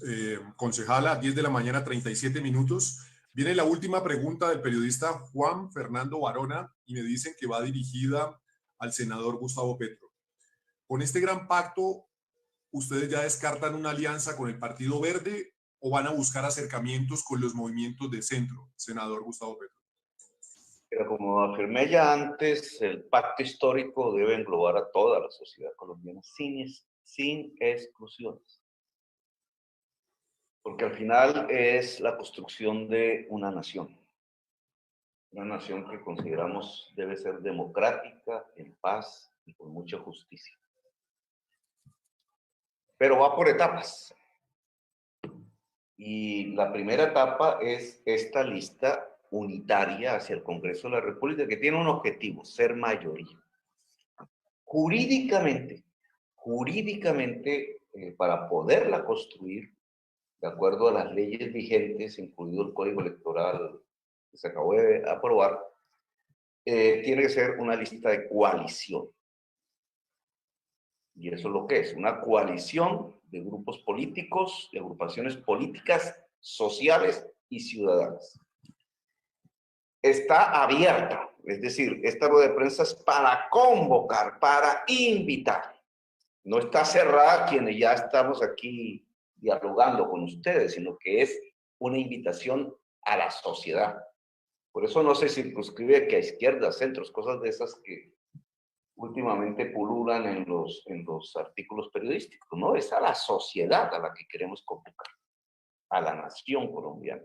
concejala. 10 de la mañana, 37 minutos. Viene la última pregunta del periodista Juan Fernando Barona y me dicen que va dirigida al senador Gustavo Petro. Con este gran pacto, ¿ustedes ya descartan una alianza con el Partido Verde o van a buscar acercamientos con los movimientos de centro, senador Gustavo Petro? Pero como afirmé ya antes, el pacto histórico debe englobar a toda la sociedad colombiana sin exclusiones. Porque al final es la construcción de una nación que consideramos debe ser democrática, en paz y con mucha justicia. Pero va por etapas. Y la primera etapa es esta lista unitaria hacia el Congreso de la República, que tiene un objetivo: ser mayoría. Jurídicamente, para poderla construir, de acuerdo a las leyes vigentes, incluido el Código Electoral que se acabó de aprobar, tiene que ser una lista de coalición. Y eso es lo que es, una coalición de grupos políticos, de agrupaciones políticas, sociales y ciudadanas. Está abierta, es decir, esta rueda de prensa es para convocar, para invitar. No está cerrada a quienes ya estamos aquí dialogando con ustedes, sino que es una invitación a la sociedad. Por eso no se circunscribe que a izquierda, centros, cosas de esas que últimamente pululan en los artículos periodísticos, ¿no? Es a la sociedad a la que queremos convocar, a la nación colombiana.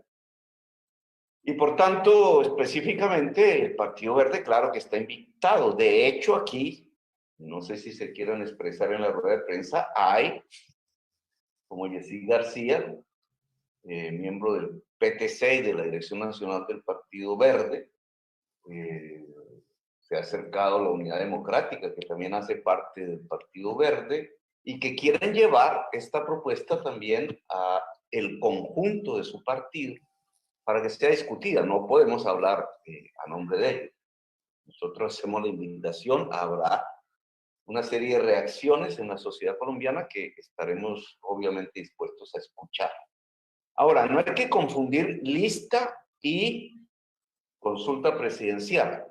Y por tanto, específicamente, el Partido Verde, claro que está invitado. De hecho, aquí, no sé si se quieran expresar en la rueda de prensa, hay, como Yesí García, miembro del PTC y de la Dirección Nacional del Partido Verde, se ha acercado a la Unidad Democrática, que también hace parte del Partido Verde, y que quieren llevar esta propuesta también a el conjunto de su partido para que sea discutida. No podemos hablar a nombre de ellos. Nosotros hacemos la invitación, habrá una serie de reacciones en la sociedad colombiana que estaremos obviamente dispuestos a escuchar. Ahora, no hay que confundir lista y consulta presidencial.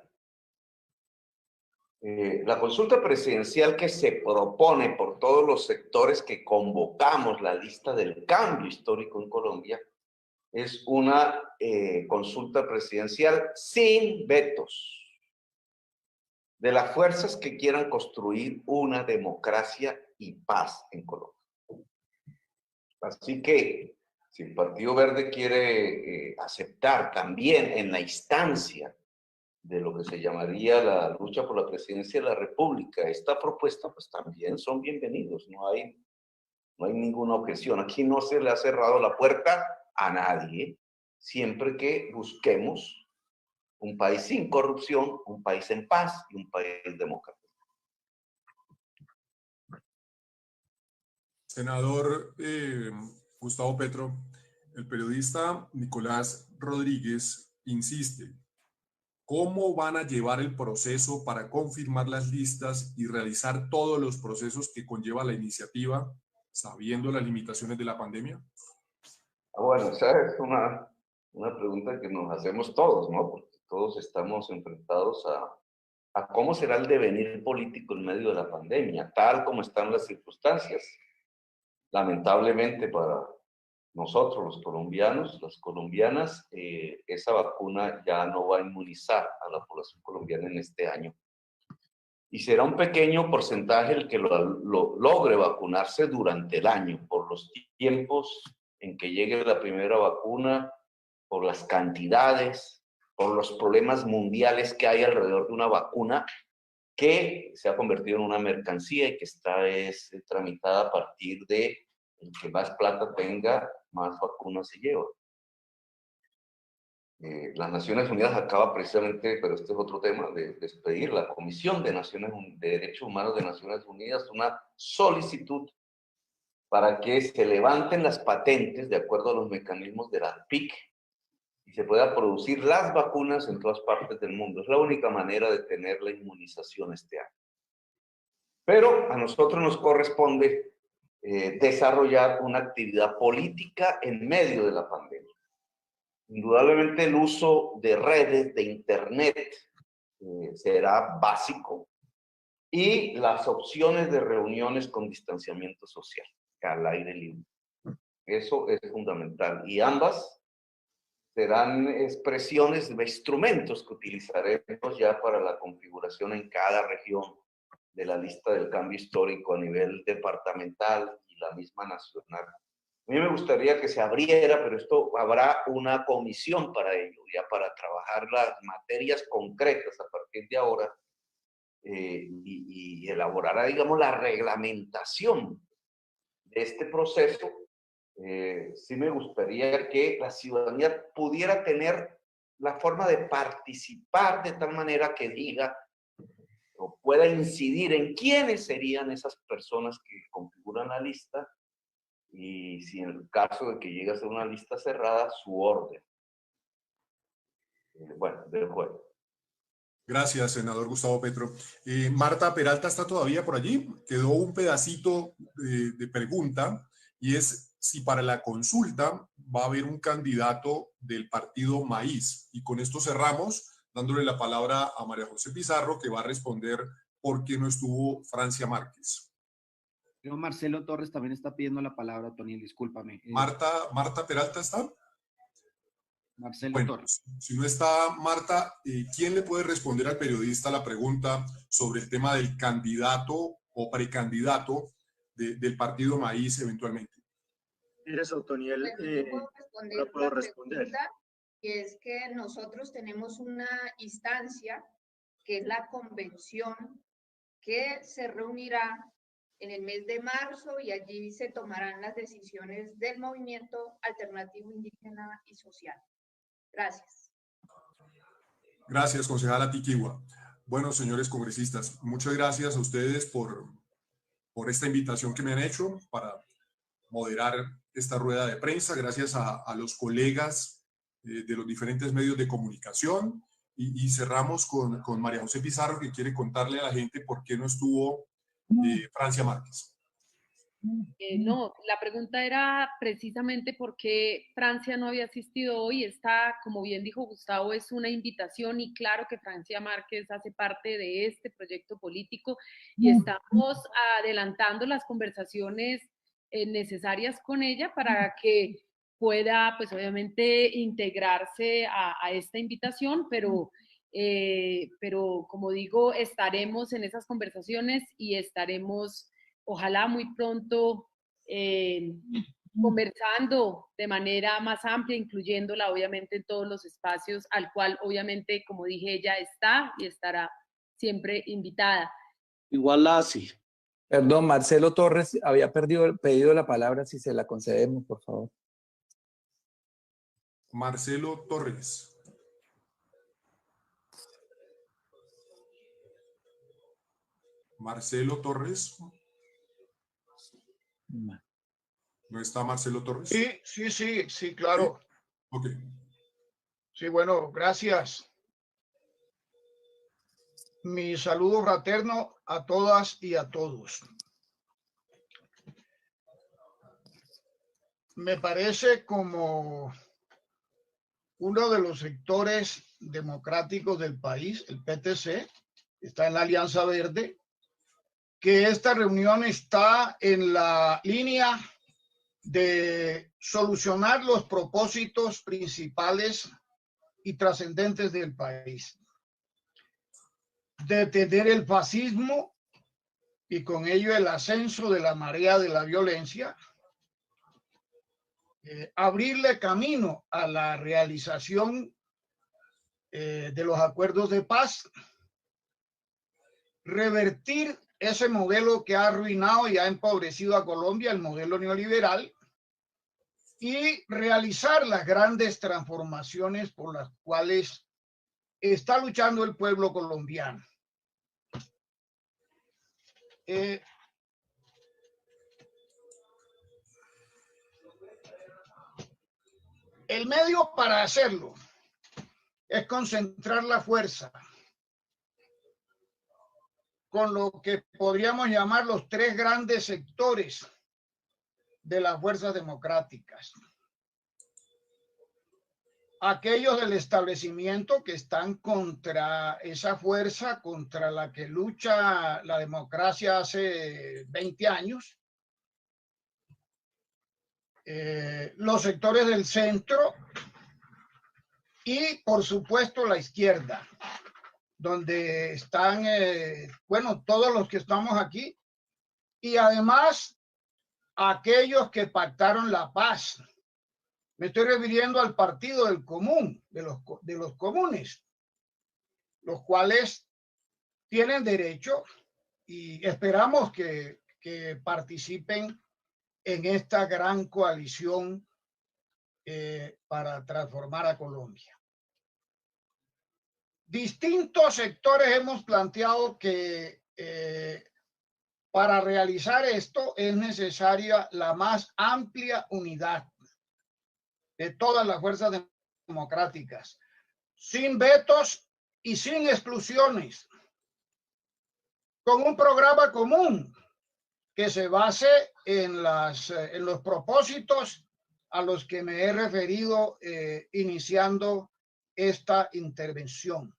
La consulta presidencial que se propone por todos los sectores que convocamos la lista del cambio histórico en Colombia es una consulta presidencial sin vetos de las fuerzas que quieran construir una democracia y paz en Colombia. Así que si el Partido Verde quiere aceptar también en la instancia de lo que se llamaría la lucha por la presidencia de la República esta propuesta, pues también son bienvenidos. No hay ninguna objeción. Aquí no se le ha cerrado la puerta a nadie, siempre que busquemos un país sin corrupción, un país en paz y un país democrático. Senador Gustavo Petro, el periodista Nicolás Rodríguez insiste: ¿cómo van a llevar el proceso para confirmar las listas y realizar todos los procesos que conlleva la iniciativa, sabiendo las limitaciones de la pandemia? Bueno, esa es una pregunta que nos hacemos todos, ¿no? Porque todos estamos enfrentados a cómo será el devenir político en medio de la pandemia, tal como están las circunstancias. Lamentablemente para nosotros, los colombianos, las colombianas, esa vacuna ya no va a inmunizar a la población colombiana en este año. Y será un pequeño porcentaje el que lo logre vacunarse durante el año, por los tiempos en que llegue la primera vacuna, por las cantidades, por los problemas mundiales que hay alrededor de una vacuna que se ha convertido en una mercancía y que está tramitada a partir de el que más plata tenga, más vacunas se lleva. Las Naciones Unidas acaba precisamente, pero este es otro tema, de despedir la Comisión de Derechos Humanos de Naciones Unidas una solicitud para que se levanten las patentes de acuerdo a los mecanismos de la PIC y se pueda producir las vacunas en todas partes del mundo. Es la única manera de tener la inmunización este año. Pero a nosotros nos corresponde desarrollar una actividad política en medio de la pandemia. Indudablemente el uso de redes, de internet, será básico, y las opciones de reuniones con distanciamiento social, al aire libre. Eso es fundamental. Y ambas serán expresiones de instrumentos que utilizaremos ya para la configuración en cada región de la lista del cambio histórico a nivel departamental y la misma nacional. A mí me gustaría que se abriera, pero esto habrá una comisión para ello, ya para trabajar las materias concretas a partir de ahora y elaborará, digamos, la reglamentación de este proceso. Sí me gustaría que la ciudadanía pudiera tener la forma de participar de tal manera que diga o pueda incidir en quiénes serían esas personas que configuran la lista y si en el caso de que llegue a ser una lista cerrada, su orden. Bueno, del juego. Gracias, senador Gustavo Petro. Marta Peralta está todavía por allí. Quedó un pedacito de pregunta y es si para la consulta va a haber un candidato del partido Maíz. Y con esto cerramos, dándole la palabra a María José Pizarro, que va a responder por qué no estuvo Francia Márquez. Marcelo Torres también está pidiendo la palabra, Tony, discúlpame. Marta Peralta está. Marcelo Torres. Si no está Marta, ¿quién le puede responder al periodista la pregunta sobre el tema del candidato o precandidato del partido Maíz eventualmente? Eres Otoniel, No puedo responder. Y es que nosotros tenemos una instancia que es la convención que se reunirá en el mes de marzo y allí se tomarán las decisiones del movimiento alternativo indígena y social. Gracias. Gracias, concejala Tiquigua. Bueno, señores congresistas, muchas gracias a ustedes por esta invitación que me han hecho para moderar esta rueda de prensa. Gracias a los colegas de los diferentes medios de comunicación. Y cerramos con María José Pizarro, que quiere contarle a la gente por qué no estuvo Francia Márquez. No, la pregunta era precisamente por qué Francia no había asistido hoy. Está, como bien dijo Gustavo, es una invitación y claro que Francia Márquez hace parte de este proyecto político y estamos adelantando las conversaciones necesarias con ella para que pueda, pues obviamente, integrarse a esta invitación, pero como digo, estaremos en esas conversaciones y estaremos ojalá muy pronto conversando de manera más amplia, incluyéndola obviamente en todos los espacios al cual obviamente, como dije, ella está y estará siempre invitada. Igual la hace. Perdón, Marcelo Torres había pedido la palabra, si se la concedemos, por favor. Marcelo Torres. Marcelo Torres. ¿No está Marcelo Torres? Sí, claro. Ok. Sí, bueno, gracias. Mi saludo fraterno a todas y a todos. Me parece como uno de los sectores democráticos del país, el PTC, está en la Alianza Verde, que esta reunión está en la línea de solucionar los propósitos principales y trascendentes del país. Detener el fascismo y con ello el ascenso de la marea de la violencia, abrirle camino a la realización de los acuerdos de paz, revertir ese modelo que ha arruinado y ha empobrecido a Colombia, el modelo neoliberal, y realizar las grandes transformaciones por las cuales está luchando el pueblo colombiano. El medio para hacerlo es concentrar la fuerza con lo que podríamos llamar los tres grandes sectores de las fuerzas democráticas. Aquellos del establecimiento que están contra esa fuerza contra la que lucha la democracia hace 20 años. Los sectores del centro y, por supuesto, la izquierda, donde están, bueno, todos los que estamos aquí, y además aquellos que pactaron la paz. Me estoy refiriendo al Partido del Común, de los comunes, los cuales tienen derecho y esperamos que participen en esta gran coalición para transformar a Colombia. Distintos sectores hemos planteado que para realizar esto es necesaria la más amplia unidad de todas las fuerzas democráticas, sin vetos y sin exclusiones, con un programa común que se base en los propósitos a los que me he referido iniciando esta intervención.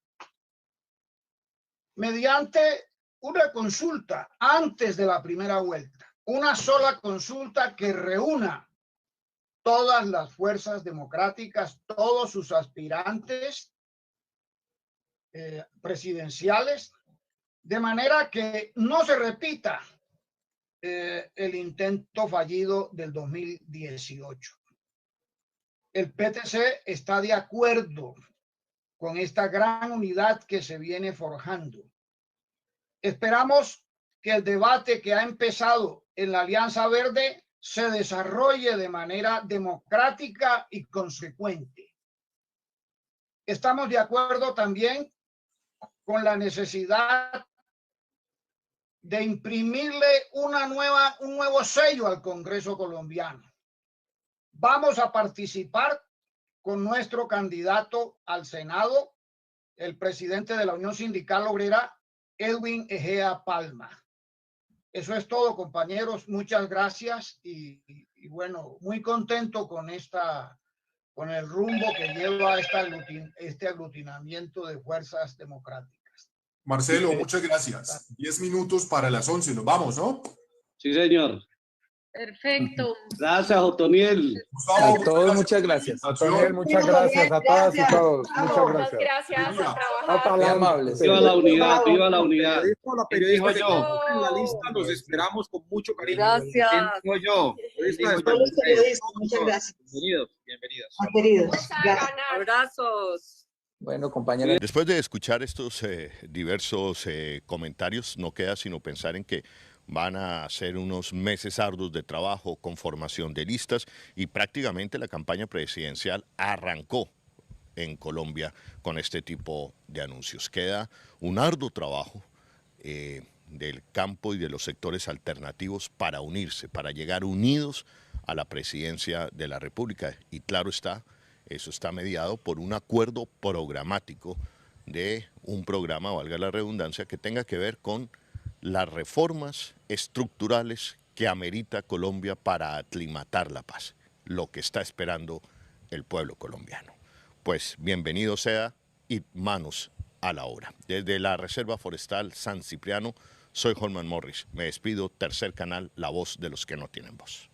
Mediante una consulta antes de la primera vuelta, una sola consulta que reúna todas las fuerzas democráticas, todos sus aspirantes presidenciales, de manera que no se repita el intento fallido del 2018. El PTC está de acuerdo con esta gran unidad que se viene forjando. Esperamos que el debate que ha empezado en la Alianza Verde se desarrolle de manera democrática y consecuente. Estamos de acuerdo también con la necesidad de imprimirle un nuevo sello al Congreso colombiano. Vamos a participar con nuestro candidato al Senado, el presidente de la Unión Sindical Obrera, Edwin Egea Palma. Eso es todo, compañeros. Muchas gracias y bueno, muy contento con el rumbo que lleva este aglutinamiento de fuerzas democráticas. Marcelo, muchas gracias. 10 minutos para las 11, nos vamos, ¿no? Sí, señor. Perfecto. Gracias, Otoniel. A todos, muchas gracias. Otoniel, muchas gracias a todas y todos. Muchas gracias. Gracias, a trabajar. Muy amables. Viva la unidad, viva la unidad. Periodistas Dijo yo. en la lista los esperamos con mucho cariño. Gracias. Digo yo. Todos los periodistas, muchas gracias. Bienvenidos, bienvenidas. Queridos, gracias. Abrazos. Bueno, compañeros. Después de escuchar estos diversos comentarios, no queda sino pensar en que van a ser unos meses arduos de trabajo con formación de listas y prácticamente la campaña presidencial arrancó en Colombia con este tipo de anuncios. Queda un arduo trabajo del campo y de los sectores alternativos para unirse, para llegar unidos a la presidencia de la República. Y claro está, eso está mediado por un acuerdo programático de un programa, valga la redundancia, que tenga que ver con las reformas estructurales que amerita Colombia para aclimatar la paz, lo que está esperando el pueblo colombiano. Pues bienvenido sea y manos a la obra. Desde la Reserva Forestal San Cipriano, soy Holman Morris. Me despido, Tercer Canal, la voz de los que no tienen voz.